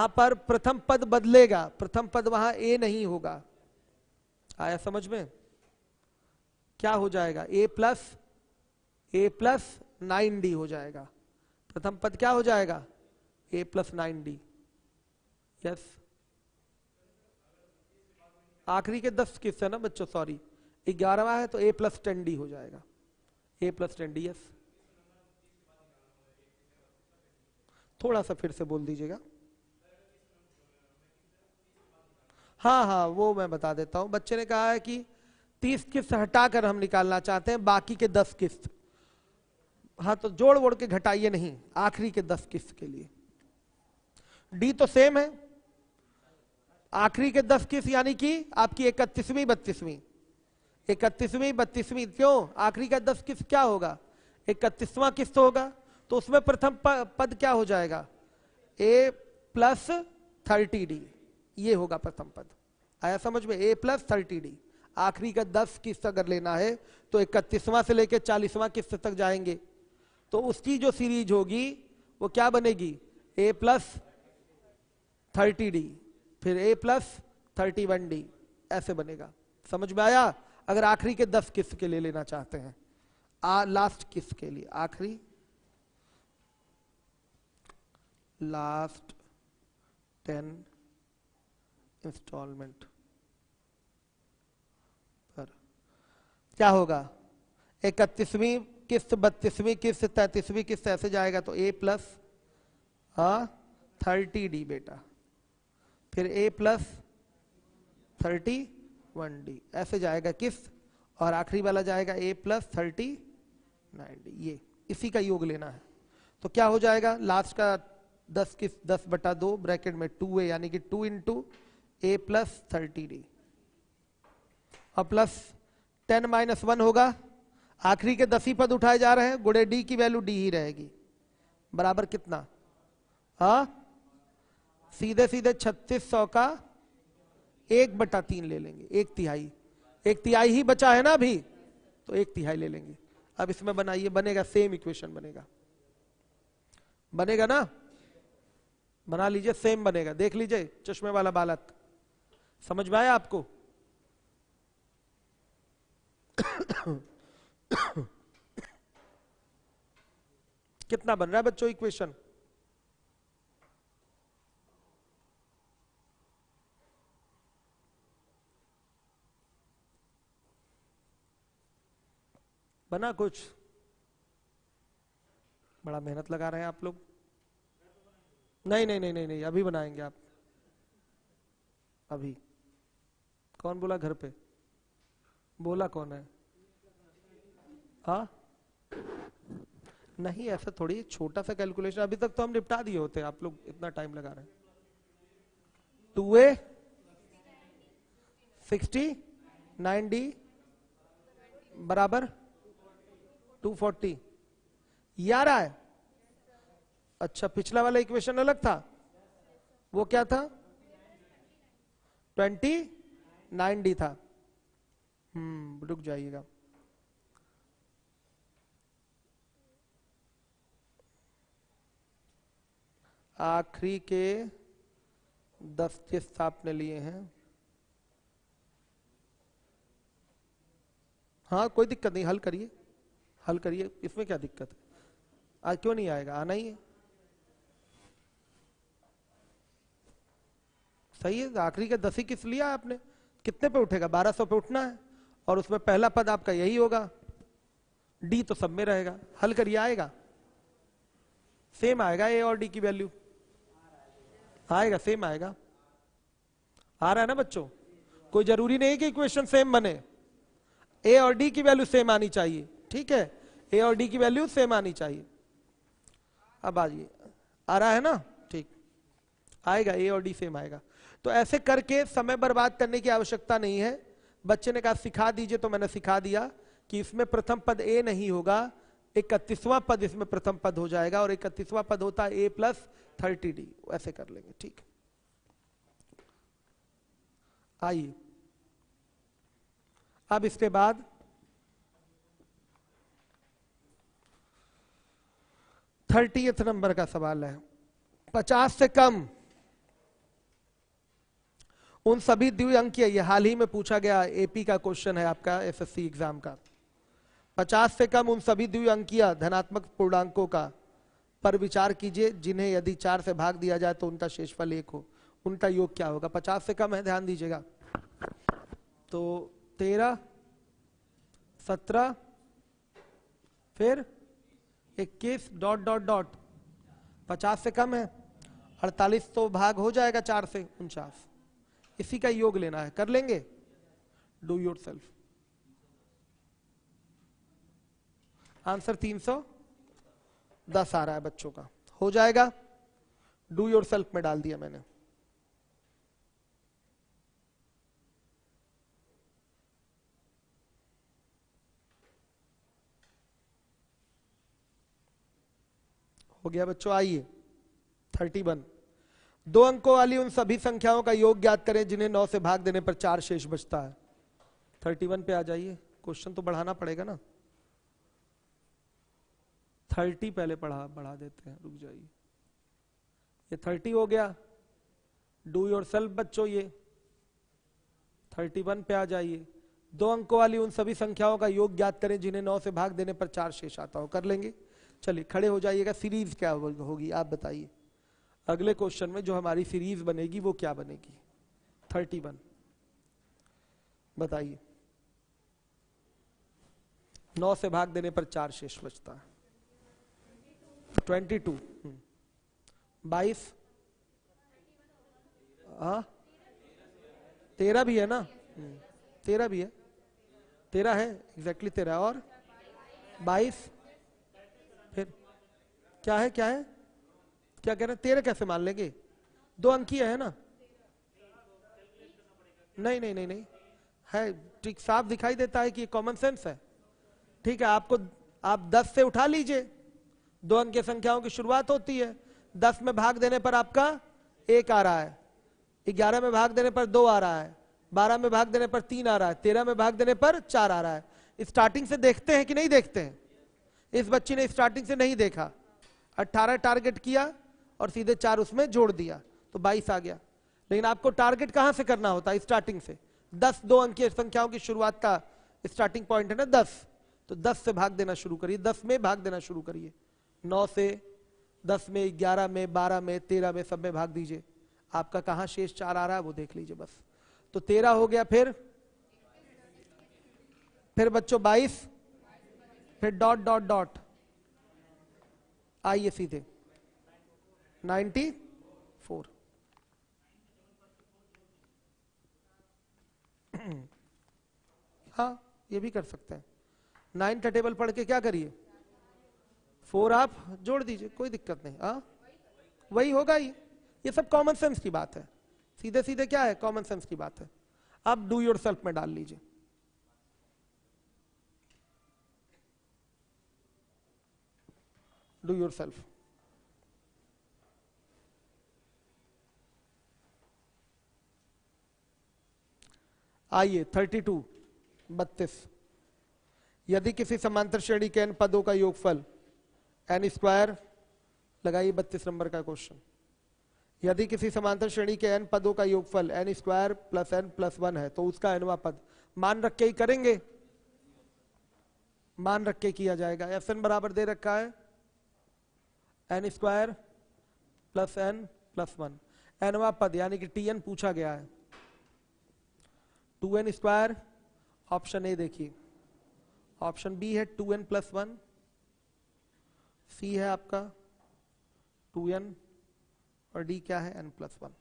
पर प्रथम पद बदलेगा, प्रथम पद वहां ए नहीं होगा। आया समझ में? क्या हो जाएगा, a प्लस 9d हो जाएगा, प्रथम पद क्या हो जाएगा, a प्लस 9d। यस, आखिरी के 10 किस्त है ना बच्चों, सॉरी 11वां है तो a प्लस 10d हो जाएगा, a प्लस 10d। यस, थोड़ा सा फिर से बोल दीजिएगा। हाँ हाँ वो मैं बता देता हूं, बच्चे ने कहा है कि 30 किस्त हटाकर हम निकालना चाहते हैं बाकी के 10 किस्त। हाँ तो जोड़ वोड़ के घटाइए नहीं, आखिरी के 10 किस्त के लिए डी तो सेम है, आखिरी के 10 किस्त यानी कि आपकी 31वीं 32वीं, 31वीं 32वीं, क्यों आखिरी का 10 किस्त क्या होगा, 31वां किस्त होगा, तो उसमें प्रथम पद क्या हो जाएगा, a प्लस 30d, ये होगा प्रथम पद। आया समझ में, a प्लस 30d। आखिरी का 10 किस्त अगर लेना है तो 31वां से लेकर 40वां किस्त तक जाएंगे, तो उसकी जो सीरीज होगी वो क्या बनेगी, a प्लस 30d फिर a प्लस 31d, ऐसे बनेगा। समझ में आया? अगर आखिरी के 10 किस्त के लिए लेना चाहते हैं, लास्ट किस्त के लिए, आखिरी लास्ट 10 इंस्टॉलमेंट पर क्या होगा, 31वीं किस्त 32वीं किस्त 33वीं किस्त ऐसे जाएगा, तो a प्लस 30d बेटा, फिर a प्लस 31d ऐसे जाएगा किस्त, और आखिरी वाला जाएगा a प्लस 39d। ये इसी का योग लेना है। तो क्या हो जाएगा, लास्ट का 10 किस्त 10/2 ब्रैकेट में 2a यानी कि 2 इंटू a प्लस 30d और प्लस 10 माइनस 1 होगा, आखिरी के 10 ही पद उठाए जा रहे हैं, गुणे d की वैल्यू d ही रहेगी, बराबर कितना, सीधे सीधे 3600 का 1/3 ले लेंगे, 1/3 ही बचा है ना अभी, तो 1/3 ले लेंगे। अब इसमें बनाइए, बनेगा सेम इक्वेशन बनेगा, बनेगा ना, बना लीजिए, सेम बनेगा, देख लीजिए चश्मे वाला बालक, समझ में आया आपको? कितना बन रहा है बच्चों इक्वेशन? बना कुछ? बड़ा मेहनत लगा रहे हैं आप लोग। नहीं नहीं नहीं नहीं नहीं, अभी बनाएंगे आप, अभी। कौन बोला घर पे? बोला कौन है? हाँ नहीं, ऐसा थोड़ी, छोटा सा कैलकुलेशन, अभी तक तो हम निपटा दिए होते, आप लोग इतना टाइम लगा रहे हैं। 2a 60 9d बराबर 240, ये आ रहा है? अच्छा, पिछला वाला इक्वेशन अलग था, वो क्या था? 29d था। रुक जाइएगा, आखिरी के 10 चिस्त आपने लिए हैं। हाँ कोई दिक्कत नहीं, हल करिए, हल करिए, इसमें क्या दिक्कत है? आज क्यों नहीं आएगा, आना ही है, सही है। आखिरी के 10 ही किस लिया आपने? कितने पे उठेगा? 1200 पे उठना है, और उसमें पहला पद आपका यही होगा, डी तो सब में रहेगा, हल करिए, आएगा, सेम आएगा, ए और डी की वैल्यू आएगा, सेम आएगा। आ रहा है ना बच्चों? कोई जरूरी नहीं कि इक्वेशन सेम बने, ए और डी की वैल्यू सेम आनी चाहिए, ठीक है, ए और डी की वैल्यू सेम आनी चाहिए। अब आइए, आ रहा है ना? ठीक, आएगा, ए और डी सेम आएगा। तो ऐसे करके समय बर्बाद करने की आवश्यकता नहीं है। बच्चे ने कहा सिखा दीजिए, तो मैंने सिखा दिया कि इसमें प्रथम पद ए नहीं होगा, 31वां पद इसमें प्रथम पद हो जाएगा, और 31वां पद होता है ए प्लस 30d, ऐसे कर लेंगे, ठीक। आइए, अब इसके बाद 30th नंबर का सवाल है। 50 से कम उन सभी द्विअंकीय, ये हाल ही में पूछा गया एपी का क्वेश्चन है आपका एसएससी एग्जाम का। 50 से कम उन सभी द्विअंकीय धनात्मक पूर्णांकों का पर विचार कीजिए जिन्हें यदि 4 से भाग दिया जाए तो उनका शेषफल 1 हो, उनका योग क्या होगा? 50 से कम है, ध्यान दीजिएगा। तो 13 17 फिर 21 डॉट डॉट डॉट, 50 से कम है, 48 तो भाग हो जाएगा 4 से, 49, इसी का योग लेना है, कर लेंगे, डू योर सेल्फ। आंसर 310 आ रहा है बच्चों का, हो जाएगा, डू योर सेल्फ में डाल दिया मैंने। हो गया बच्चों। आइए 31, 2 अंकों वाली उन सभी संख्याओं का योग ज्ञात करें जिन्हें 9 से भाग देने पर 4 शेष बचता है। 31 पे आ जाइए, क्वेश्चन तो बढ़ाना पड़ेगा ना, 30 पहले बढ़ा देते हैं, रुक जाइए, ये 30 हो गया, डू योर सेल्फ बच्चों। ये 31 पे आ जाइए, 2 अंकों वाली उन सभी संख्याओं का योग ज्ञात करें जिन्हें 9 से भाग देने पर 4 शेष आता हो, कर लेंगे। चलिए खड़े हो जाइएगा, सीरीज क्या होगी आप बताइए, अगले क्वेश्चन में जो हमारी सीरीज बनेगी वो क्या बनेगी? 31 बताइए, 9 से भाग देने पर 4 शेष बचता है, 22, 22, हाँ 13 भी है ना, 13 भी है, 13 है, एग्जैक्टली 13, और 22 फिर क्या है, क्या है, क्या कह रहे हैं? 13 कैसे मान लेंगे? 2 अंकीय है ना? नहीं नहीं नहीं नहीं है, ठीक, साफ दिखाई देता है कि ये कॉमन सेंस है, ठीक है। आपको, आप 10 से उठा लीजिए, 2 अंकीय संख्याओं की शुरुआत होती है, 10 में भाग देने पर आपका 1 आ रहा है, 11 में भाग देने पर 2 आ रहा है, 12 में भाग देने पर 3 आ रहा है, 13 में भाग देने पर 4 आ रहा है। स्टार्टिंग से देखते हैं कि नहीं देखते हैं? इस बच्ची ने स्टार्टिंग से नहीं देखा, 18 टारगेट किया और सीधे 4 उसमें जोड़ दिया तो 22 आ गया। लेकिन आपको टारगेट कहां से करना होता है? स्टार्टिंग से। 10 2 अंक की संख्याओं की शुरुआत का स्टार्टिंग पॉइंट है ना 10, तो 10 से भाग देना शुरू करिए, 10 में भाग देना शुरू करिए। 9 से, 10 में, 11 में, 12 में, 13 में, सब में भाग दीजिए। आपका कहां शेष 4 आ रहा है वो देख लीजिए बस। तो 13 हो गया, फिर बच्चों 22, फिर डॉट डॉट डॉट, आइए सीधे 94। हाँ ये भी कर सकते हैं। 9 का टेबल पढ़ के क्या करिए, 4 आप जोड़ दीजिए, कोई दिक्कत नहीं। हाँ वही होगा ही, ये सब कॉमन सेंस की बात है, सीधे सीधे क्या है, कॉमन सेंस की बात है। अब डू योरसेल्फ में डाल लीजिए। डू योरसेल्फ, आइए 32। यदि किसी समांतर श्रेणी के n पदों का योगफल n स्क्वायर, लगाइए 32 नंबर का क्वेश्चन। यदि किसी समांतर श्रेणी के n पदों का योगफल n square plus n plus 1 है तो उसका nवां पद मान रख के ही करेंगे, मान रख के किया जाएगा। Fn बराबर दे रखा है n square plus n plus 1, nवां पद यानी कि Tn पूछा गया है। 2n स्क्वायर, ऑप्शन ए देखिए, ऑप्शन बी है 2n प्लस 1, सी है आपका 2n और डी क्या है n प्लस 1।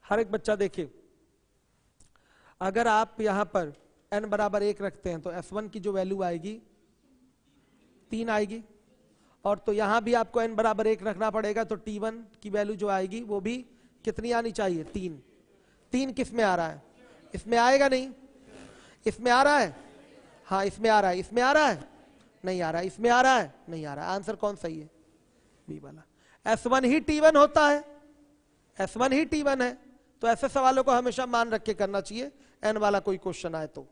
हर एक बच्चा देखिए, अगर आप यहां पर n बराबर 1 रखते हैं तो f1 की जो वैल्यू आएगी 3 आएगी, और तो यहां भी आपको n बराबर 1 रखना पड़ेगा तो t1 की वैल्यू जो आएगी वो भी कितनी आनी चाहिए, 3। 3 किस में आ रहा है, इसमें आएगा नहीं, इसमें आ रहा है, हाँ इसमें आ रहा है, इसमें आ रहा है, नहीं आ रहा है, इसमें आ रहा है, नहीं आ रहा है। आंसर कौन सही है, बी वाला। S1 ही T1 होता है, S1 ही T1 है, तो ऐसे सवालों को हमेशा मान रख के करना चाहिए। n वाला कोई क्वेश्चन आए तो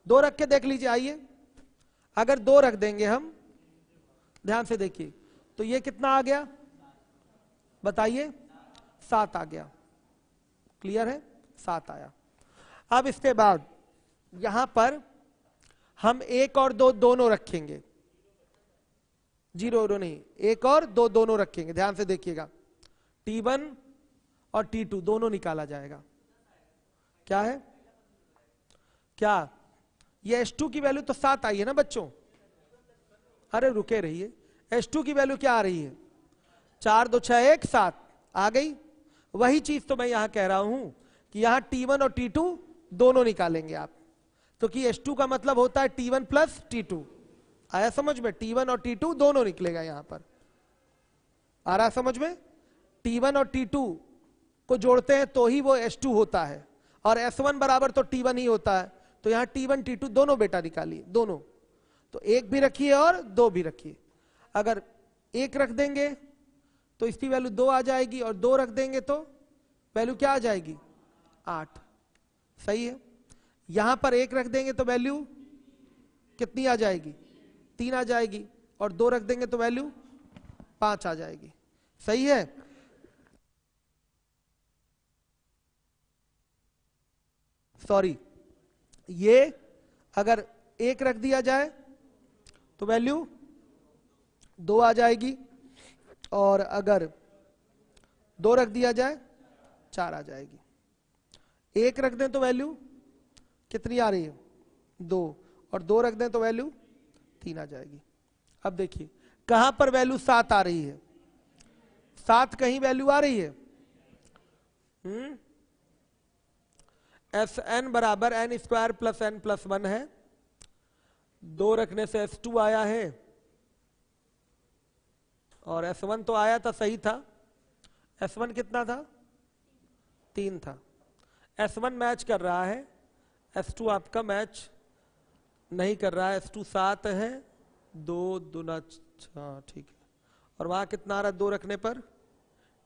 2 रख के देख लीजिए। आइए अगर 2 रख देंगे हम, ध्यान से देखिए, तो ये कितना आ गया बताइए, 7 आ गया। क्लियर है, 7 आया। अब इसके बाद यहां पर हम 1 और 2 दोनों रखेंगे, 0 नहीं, 1 और 2 दोनों रखेंगे। ध्यान से देखिएगा, T1 और T2 दोनों निकाला जाएगा। क्या है, क्या ये H2 की वैल्यू तो 7 आई है ना बच्चों, अरे रुके रहिए, H2 की वैल्यू क्या आ रही है, 4 2 6 1 7 आ गई। वही चीज तो मैं यहां कह रहा हूं कि यहां T1 और T2 दोनों निकालेंगे आप, तो कि H2 का मतलब होता है T1 प्लस T2। आया समझ में, T1 और T2 दोनों निकलेगा यहां पर, आ रहा समझ में। T1 और T2 को जोड़ते हैं तो ही वो H2 होता है, और S1 बराबर तो T1 ही होता है, तो यहां T1 T2 दोनों बेटा निकालिए, दोनों। तो 1 भी रखिए और 2 भी रखिए। अगर 1 रख देंगे तो इसकी वैल्यू 2 आ जाएगी, और 2 रख देंगे तो वैल्यू क्या आ जाएगी, 8। सही है। यहां पर 1 रख देंगे तो वैल्यू कितनी आ जाएगी, 3 आ जाएगी, और 2 रख देंगे तो वैल्यू 5 आ जाएगी। सही है। सॉरी, ये अगर 1 रख दिया जाए तो वैल्यू 2 आ जाएगी, और अगर 2 रख दिया जाए 4 आ जाएगी। 1 रख दें तो वैल्यू कितनी आ रही है, 2, और 2 रख दें तो वैल्यू 3 आ जाएगी। अब देखिए कहां पर वैल्यू 7 आ रही है, 7 कहीं वैल्यू आ रही है। Sn बराबर n square plus n plus 1 है, 2 रखने से S2 आया है, और S1 तो आया था, सही था। S1 कितना था, 3 था। S1 मैच कर रहा है, S2 आपका मैच नहीं कर रहा है। S2 7 है, 2 दूना 6, ठीक है। और वहां कितना आ रहा है 2 रखने पर,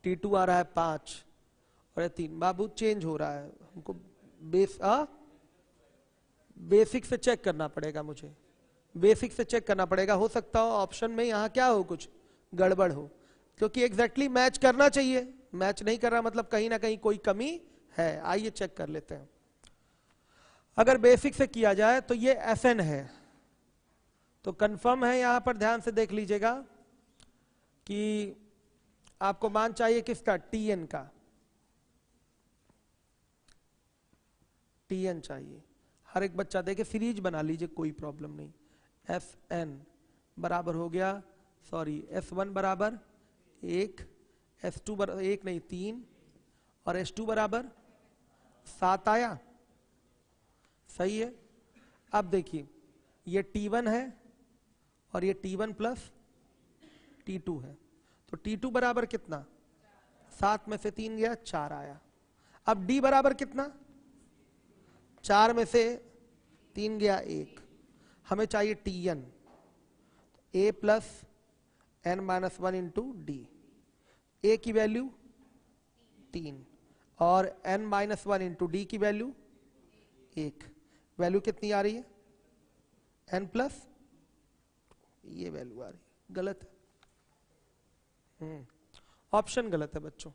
T2 आ रहा है 5, और ये 3। बाबू चेंज हो रहा है, हमको बेसिक से चेक करना पड़ेगा मुझे, बेसिक से चेक करना पड़ेगा, हो सकता हो ऑप्शन में यहाँ क्या हो, कुछ गड़बड़ हो, क्योंकि एग्जैक्टली मैच करना चाहिए, मैच नहीं कर रहा मतलब कहीं ना कहीं कोई कमी है। आइए चेक कर लेते हैं। अगर बेसिक से किया जाए तो ये Fn है, तो कंफर्म है, यहां पर ध्यान से देख लीजिएगा कि आपको मान चाहिए किसका, Tn का, Tn चाहिए। हर एक बच्चा देखे, सीरीज बना लीजिए, कोई प्रॉब्लम नहीं। Fn बराबर हो गया, सॉरी S1 बराबर 1, S2 बराबर 1 नहीं 3, और S2 बराबर 7 आया, सही है। अब देखिए ये T1 है और ये T1 प्लस T2 है, तो T2 बराबर कितना, 7 में से 3 गया 4 आया। अब D बराबर कितना, 4 में से 3 गया 1, हमें चाहिए Tn, A plus n-1 into D. A की वैल्यू 3 और n-1 इंटू डी की वैल्यू 1, वैल्यू कितनी आ रही है, n प्लस, ये वैल्यू आ रही है, गलत है, ऑप्शन गलत है बच्चों।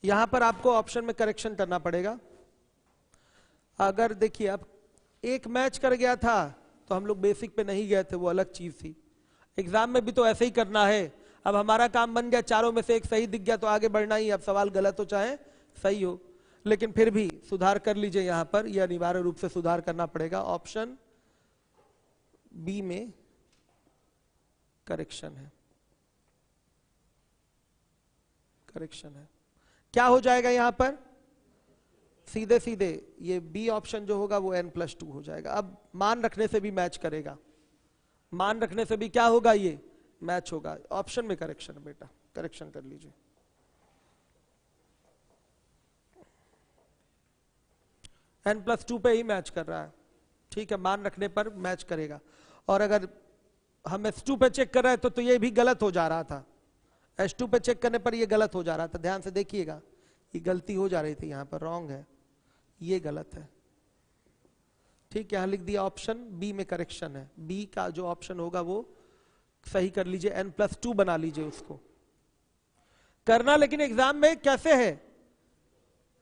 यहां पर आपको ऑप्शन में करेक्शन करना पड़ेगा। अगर देखिए अब एक मैच कर गया था तो हम लोग बेसिक पे नहीं गए थे, वो अलग चीज थी। एग्जाम में भी तो ऐसे ही करना है। अब हमारा काम बन गया, चारों में से एक सही दिख गया तो आगे बढ़ना ही, अब सवाल गलत हो चाहे सही हो, लेकिन फिर भी सुधार कर लीजिए। यहां पर यह अनिवार्य रूप से सुधार करना पड़ेगा। ऑप्शन बी में करेक्शन है, करेक्शन है। क्या हो जाएगा यहां पर, सीधे सीधे ये बी ऑप्शन जो होगा वो n+2 हो जाएगा। अब मान रखने से भी मैच करेगा, मान रखने से भी क्या होगा, ये मैच होगा। ऑप्शन में करेक्शन है बेटा, करेक्शन कर लीजिए। n+2 पे ही मैच कर रहा है, ठीक है, मान रखने पर मैच करेगा। और अगर हम S2 पे चेक कर रहे हैं तो ये भी गलत हो जा रहा था, S2 पे चेक करने पर ये गलत हो जा रहा था। ध्यान से देखिएगा, ये गलती हो जा रही थी, यहां पर रॉन्ग है, ये गलत है, ठीक है। यहां लिख दिया ऑप्शन बी में करेक्शन है। बी का जो ऑप्शन होगा वो सही कर लीजिए, n+2 बना लीजिए उसको। करना लेकिन एग्जाम में कैसे है,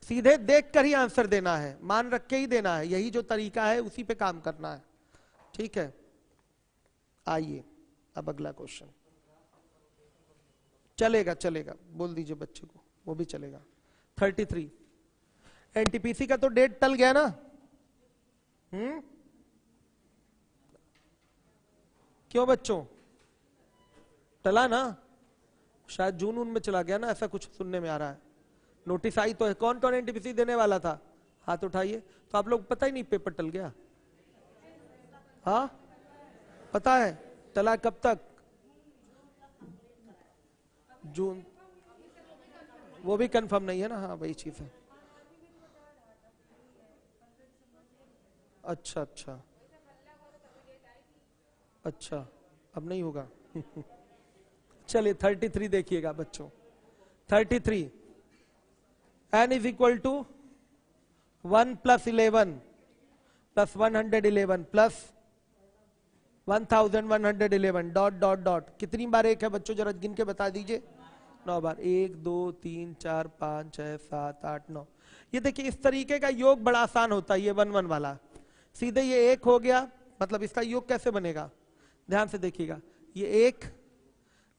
सीधे देख कर ही आंसर देना है, मान रख के ही देना है, यही जो तरीका है उसी पे काम करना है, ठीक है। आइए अब अगला क्वेश्चन, चलेगा चलेगा, बोल दीजिए बच्चे को, वो भी चलेगा। 33 एनटीपीसी का तो डेट टल गया ना, क्यों बच्चों, टला ना, शायद जून में चला गया ना, ऐसा कुछ सुनने में आ रहा है। नोटिस आई तो है, कौन कौन एनटीपीसी देने वाला था, हाथ उठाइए। तो आप लोग पता ही नहीं पेपर टल गया, हाँ पता है, टला कब तक, जून, वो भी कंफर्म नहीं है ना, हाँ वही चीज है। अच्छा अच्छा अच्छा, अब नहीं होगा चलिए 33 देखिएगा बच्चों। 33 n is equal to 1 + 11 + 111 + 1111 dot dot dot, कितनी बार एक है बच्चों, जरा गिन के बता दीजिए। 9 बार, 1 2 3 4 5 6 7 8 9। ये देखिए इस तरीके का योग बड़ा आसान होता है, ये 1 1 वाला, सीधे ये 1 हो गया, मतलब इसका योग कैसे बनेगा, ध्यान से देखिएगा। ये 1,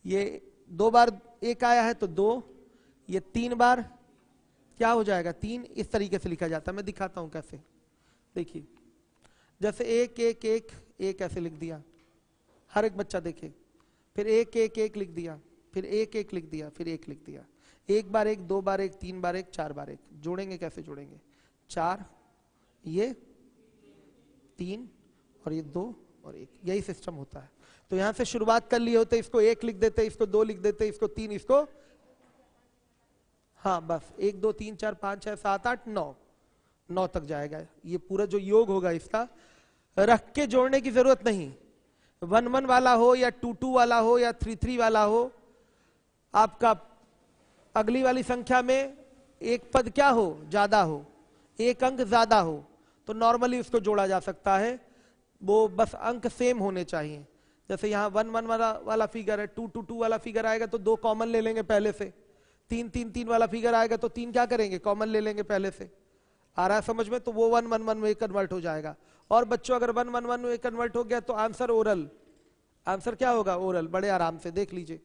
ये 2 बार 1 आया है तो 2, ये 3 बार क्या हो जाएगा 3, इस तरीके से लिखा जाता है। मैं दिखाता हूं कैसे, देखिए जैसे 1 1 1 1 ऐसे लिख दिया, हर एक बच्चा देखे, फिर 1 1 1 लिख दिया, फिर 1 1 लिख दिया, फिर 1 लिख दिया, 1 बार 1 2 बार 1 3 बार 1 4 बार 1। जोड़ेंगे कैसे जोड़ेंगे, 4 ये 3 और ये 2 और 1, यही सिस्टम होता है। तो यहां से शुरुआत कर लिए होते, इसको 1 लिख देते, इसको 2 लिख देते, इसको 3, इसको, हाँ बस 1 2 3 4 5 6 7 8 9 तक जाएगा। ये पूरा जो योग होगा इसका रख के जोड़ने की जरूरत नहीं, 1 1 वाला हो या 2 2 वाला हो या 3 3 वाला हो, आपका अगली वाली संख्या में एक पद क्या हो, ज्यादा हो, एक अंक ज्यादा हो, तो नॉर्मली उसको जोड़ा जा सकता है। वो बस अंक सेम होने चाहिए। जैसे यहाँ 1 1 वाला फिगर है, 2 2 2 वाला फिगर आएगा तो 2 कॉमन ले लेंगे पहले से, 3 3 3 वाला फिगर आएगा तो 3 क्या करेंगे, कॉमन ले लेंगे पहले से। आ रहा है समझ में? तो वो 1 1 1 में कन्वर्ट हो जाएगा। और बच्चों अगर 1 1 1 में कन्वर्ट हो गया तो आंसर ओरल, आंसर क्या होगा, ओरल। बड़े आराम से देख लीजिए,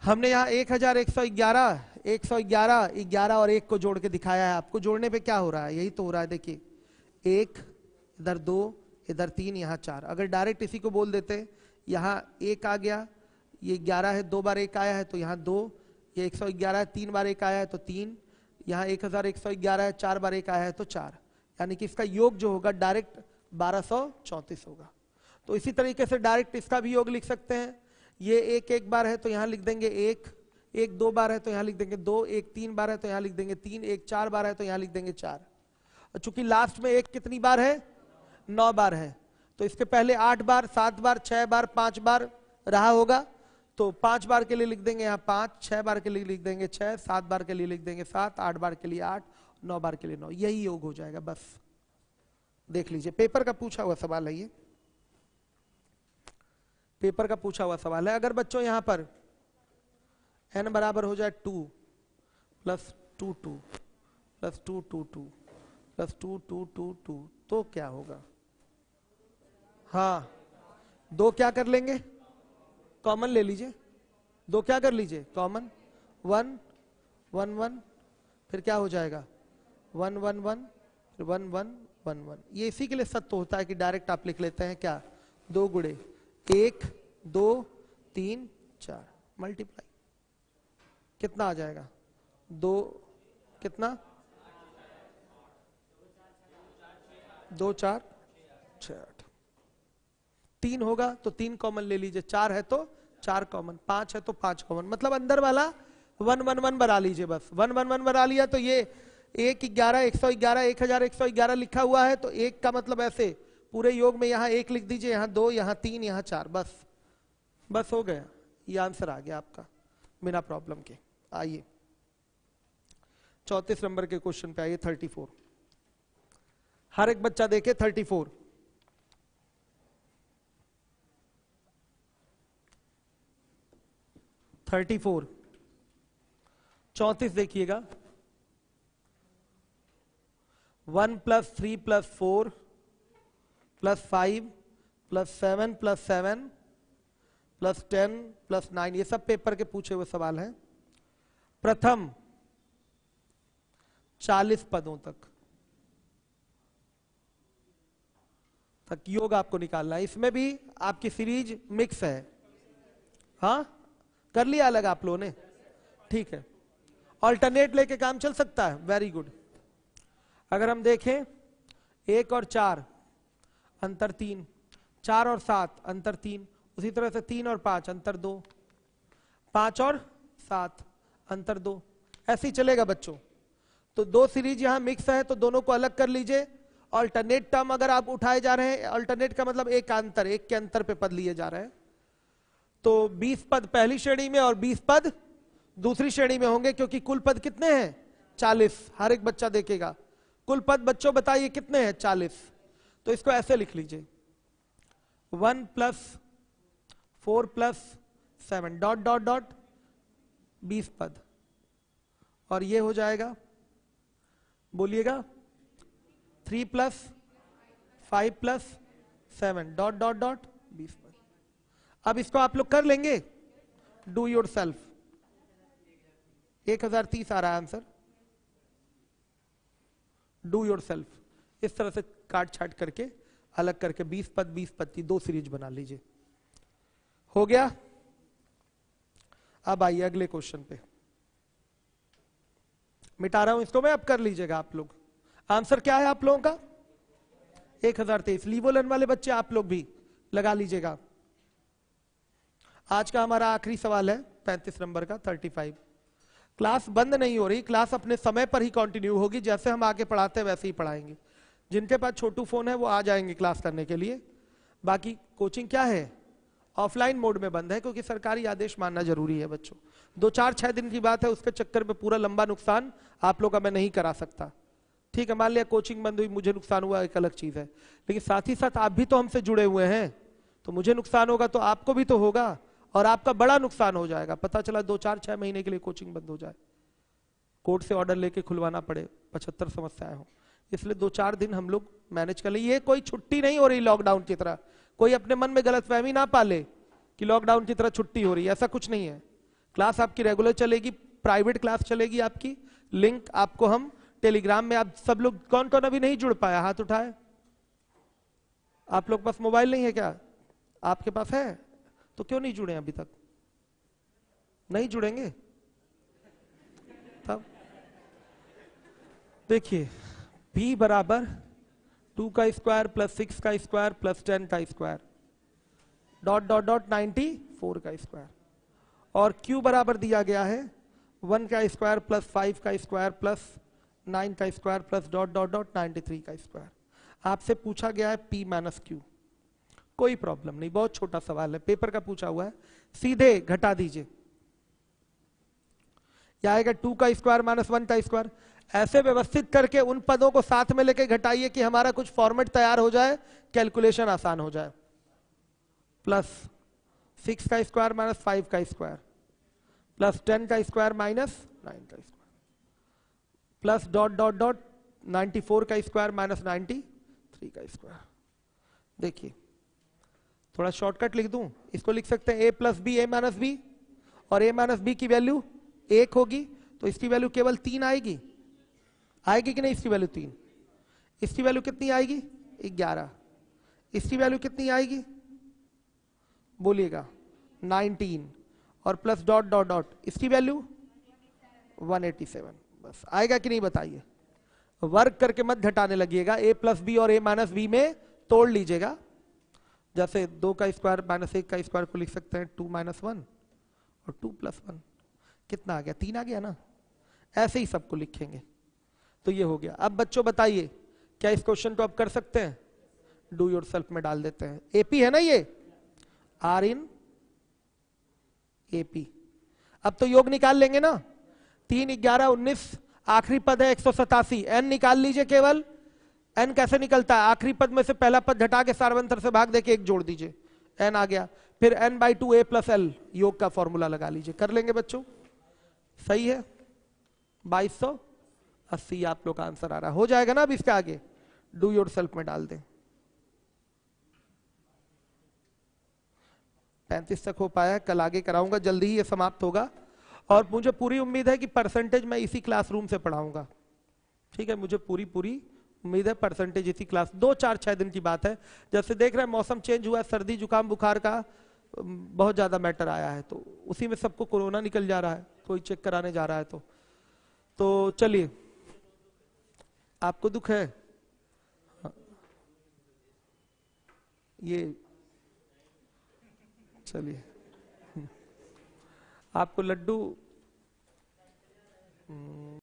हमने यहाँ 1111 111 11 और 1 को जोड़ के दिखाया है। आपको जोड़ने पे क्या हो रहा है, यही तो हो रहा है। देखिए 1 इधर 2 इधर 3 यहाँ 4। अगर डायरेक्ट इसी को बोल देते, यहाँ 1 आ गया, ये 11 है, 2 बार 1 आया है तो यहाँ 2, ये 111 है, 3 बार 1 आया है तो 3, यहाँ 1111 है, 4 बार 1 आया है तो 4, यानी कि इसका योग जो होगा डायरेक्ट 1234 होगा। तो इसी तरीके से डायरेक्ट इसका भी योग लिख सकते हैं। ये 1 1 बार है तो यहाँ लिख देंगे 1, 1 2 बार है तो यहाँ लिख देंगे 2, 1 3 बार है तो यहाँ लिख देंगे 3, 1 4 बार है तो यहाँ लिख देंगे 4। और चूंकि लास्ट में 1 कितनी बार है, 9 बार है, तो इसके पहले 8 बार 7 बार 6 बार 5 बार रहा होगा, तो 5 बार के लिए लिख देंगे यहाँ 5, 6 बार के लिए लिख देंगे 6, 7 बार के लिए लिख देंगे 7, 8 बार के लिए 8, 9 बार के लिए 9। यही योग हो जाएगा बस। देख लीजिए, पेपर का पूछा हुआ सवाल है ये, पेपर का पूछा हुआ सवाल है। अगर बच्चों यहां पर n बराबर हो जाए 2 प्लस 2 2 प्लस 2 2 2 प्लस 2 2 2 2 तो क्या होगा? हाँ, 2 क्या कर लेंगे, कॉमन ले लीजिए, 2 क्या कर लीजिए कॉमन, 1 1 1, फिर क्या हो जाएगा 1 1 1, फिर 1 1 1 1। ये इसी के लिए सत्य होता है कि डायरेक्ट आप लिख लेते हैं क्या, 2 गुणे 1 2 3 4 मल्टीप्लाई, कितना आ जाएगा 2 कितना 2 4 6 8, 3 होगा तो 3 कॉमन ले लीजिए, 4 है तो 4 कॉमन, 5 है तो 5 कॉमन, मतलब अंदर वाला 1 1 1 बना लीजिए बस। 1 1 1 बना लिया तो ये 1 11 111 1111 लिखा हुआ है, तो 1 का मतलब ऐसे पूरे योग में यहाँ 1 लिख दीजिए, यहाँ 2 यहाँ 3 यहाँ 4, बस बस हो गया, ये आंसर आ गया आपका बिना प्रॉब्लम के। आइए 34 नंबर के क्वेश्चन पे आइए, 34। हर एक बच्चा देखे 34। थर्टी फोर 34 देखिएगा, 1 plus 3 plus 4 plus 5 plus 7 plus 7 plus 10 plus 9, ये सब पेपर के पूछे हुए सवाल हैं। प्रथम 40 पदों तक योग आपको निकालना है। इसमें भी आपकी सीरीज मिक्स है, हाँ कर लिया अलग आप लोगों ने, ठीक है। ऑल्टरनेट लेके काम चल सकता है, वेरी गुड। अगर हम देखें 1 और 4 अंतर 3, 4 और 7 अंतर 3, उसी तरह से 3 और 5 अंतर 2, 5 और 7 अंतर 2, ऐसे ही चलेगा बच्चों। तो 2 सीरीज यहां मिक्स है तो दोनों को अलग कर लीजिए। ऑल्टरनेट टर्म अगर आप उठाए जा रहे हैं, अल्टरनेट का मतलब एक अंतर, एक के अंतर पे पद लिए जा रहे हैं, तो 20 पद पहली श्रेणी में और 20 पद दूसरी श्रेणी में होंगे, क्योंकि कुल पद कितने हैं 40। हर एक बच्चा देखेगा कुल पद बच्चों बताइए कितने हैं 40। तो इसको ऐसे लिख लीजिए 1 plus 4 plus 7 dot dot dot 20 पद, और ये हो जाएगा बोलिएगा 3 plus 5 plus 7 dot dot dot 20 पद। अब इसको आप लोग कर लेंगे, डू योर सेल्फ। 1030 आ रहा है आंसर, डू योर सेल्फ। इस तरह से काट छाट करके अलग करके 20 पद 20 पद की 2 सीरीज बना लीजिए। हो गया। अब आइए अगले क्वेश्चन पे, मिटा रहा हूं इसको मैं, अब कर लीजिएगा आप लोग। आंसर क्या है आप लोगों का 1023। लीवोलन वाले बच्चे आप लोग भी लगा लीजिएगा। आज का हमारा आखिरी सवाल है 35 नंबर का 35। क्लास बंद नहीं हो रही, क्लास अपने समय पर ही कंटिन्यू होगी, जैसे हम आगे पढ़ाते हैं वैसे ही पढ़ाएंगे। जिनके पास छोटू फोन है वो आ जाएंगे क्लास करने के लिए। बाकी कोचिंग क्या है ऑफलाइन मोड में बंद है, क्योंकि सरकारी आदेश मानना जरूरी है बच्चों। 2 4 6 दिन की बात है, उसके चक्कर में पूरा लंबा नुकसान आप लोग का मैं नहीं करा सकता, ठीक है, मान लिया कोचिंग बंद हुई, मुझे नुकसान हुआ, एक अलग चीज है, लेकिन साथ ही साथ आप भी तो हमसे जुड़े हुए हैं, तो मुझे नुकसान होगा तो आपको भी तो होगा, और आपका बड़ा नुकसान हो जाएगा। पता चला 2-4-6 महीने के लिए कोचिंग बंद हो जाए, कोर्ट से ऑर्डर लेके खुलवाना पड़े, 75 समस्याएं हो, इसलिए 2-4 दिन हम लोग मैनेज कर ले। ये कोई छुट्टी नहीं हो रही लॉकडाउन की तरह, कोई अपने मन में गलतफहमी ना पाले कि लॉकडाउन की तरह छुट्टी हो रही है, ऐसा कुछ नहीं है। क्लास आपकी रेगुलर चलेगी, प्राइवेट क्लास चलेगी आपकी, लिंक आपको हम टेलीग्राम में, आप सब लोग कौन कौन अभी नहीं जुड़ पाया हाथ उठाए? आप लोग पास मोबाइल नहीं है क्या? आपके पास है तो क्यों नहीं जुड़े अभी तक? नहीं जुड़ेंगे तब देखिए, p बराबर 2 का स्क्वायर प्लस 6 का स्क्वायर प्लस 10 का स्क्वायर डॉट डॉट डॉट 94 का स्क्वायर, और q बराबर दिया गया है 1 का स्क्वायर प्लस 5 का स्क्वायर प्लस 9 का square plus dot dot dot 93 का स्क्वायर। आपसे पूछा गया है p माइनस क्यू, कोई प्रॉब्लम नहीं, बहुत छोटा सवाल है, पेपर का पूछा हुआ है, सीधे घटा दीजिए, यह आएगा 2 का स्क्वायर माइनस 1 का स्क्वायर। ऐसे व्यवस्थित करके उन पदों को साथ में लेके घटाइए कि हमारा कुछ फॉर्मेट तैयार हो जाए, कैलकुलेशन आसान हो जाए। प्लस 6 का स्क्वायर माइनस 5 का स्क्वायर प्लस 10 का स्क्वायर माइनस 9 का square plus dot dot dot 94 का स्क्वायर माइनस 93 का स्क्वायर। देखिए थोड़ा शॉर्टकट लिख दूं, इसको लिख सकते हैं a plus B, a minus B, और a माइनस बी की वैल्यू 1 होगी, तो इसकी वैल्यू केवल 3 आएगी, आएगी कि नहीं? इसकी वैल्यू 3, इसकी वैल्यू कितनी आएगी? 11, इसकी वैल्यू कितनी आएगी बोलिएगा? 19, और प्लस डॉट डॉट डॉट इसकी वैल्यू 187। बस आएगा कि नहीं बताइए? वर्क करके मत घटाने लगिएगा, a प्लस बी और a माइनस बी में तोड़ लीजिएगा। जैसे 2 का स्क्वायर माइनस 1 का स्क्वायर को लिख सकते हैं 2 माइनस 1 और 2 प्लस 1, कितना आ गया? 3 आ गया ना। ऐसे ही सबको लिखेंगे, तो ये हो गया। अब बच्चों बताइए, क्या इस क्वेश्चन को आप कर सकते हैं? डू योर सेल्फ में डाल देते हैं, एपी है ना ये, आर इन एपी। अब तो योग निकाल लेंगे ना, 3, 11, 19, आखिरी पद है 187, एन निकाल लीजिए केवल। एन कैसे निकलता है? आखिरी पद में से पहला पद घटा के सार्वंतर से भाग देके 1 जोड़ दीजिए, एन आ गया। फिर n by 2 a plus L, योग का फॉर्मूला लगा लीजिए। कर लेंगे बच्चों? सही है, 2280 आप लोग का आंसर आ रहा हो जाएगा ना। अब इसके आगे डू योर सेल्फ में डाल दें। 35 तक हो पाया, कल आगे कराऊंगा, जल्दी ही ये समाप्त होगा, और मुझे पूरी उम्मीद है कि परसेंटेज मैं इसी क्लासरूम से पढ़ाऊंगा। ठीक है, मुझे पूरी उम्मीद है परसेंटेज इसी क्लास, 2-4-6 दिन की बात है। जैसे देख रहे हैं मौसम चेंज हुआ है, सर्दी जुकाम बुखार का बहुत ज्यादा मैटर आया है, तो उसी में सबको कोरोना निकल जा रहा है, कोई चेक कराने जा रहा है। तो चलिए, आपको दुख है? ये चलिए आपको लड्डू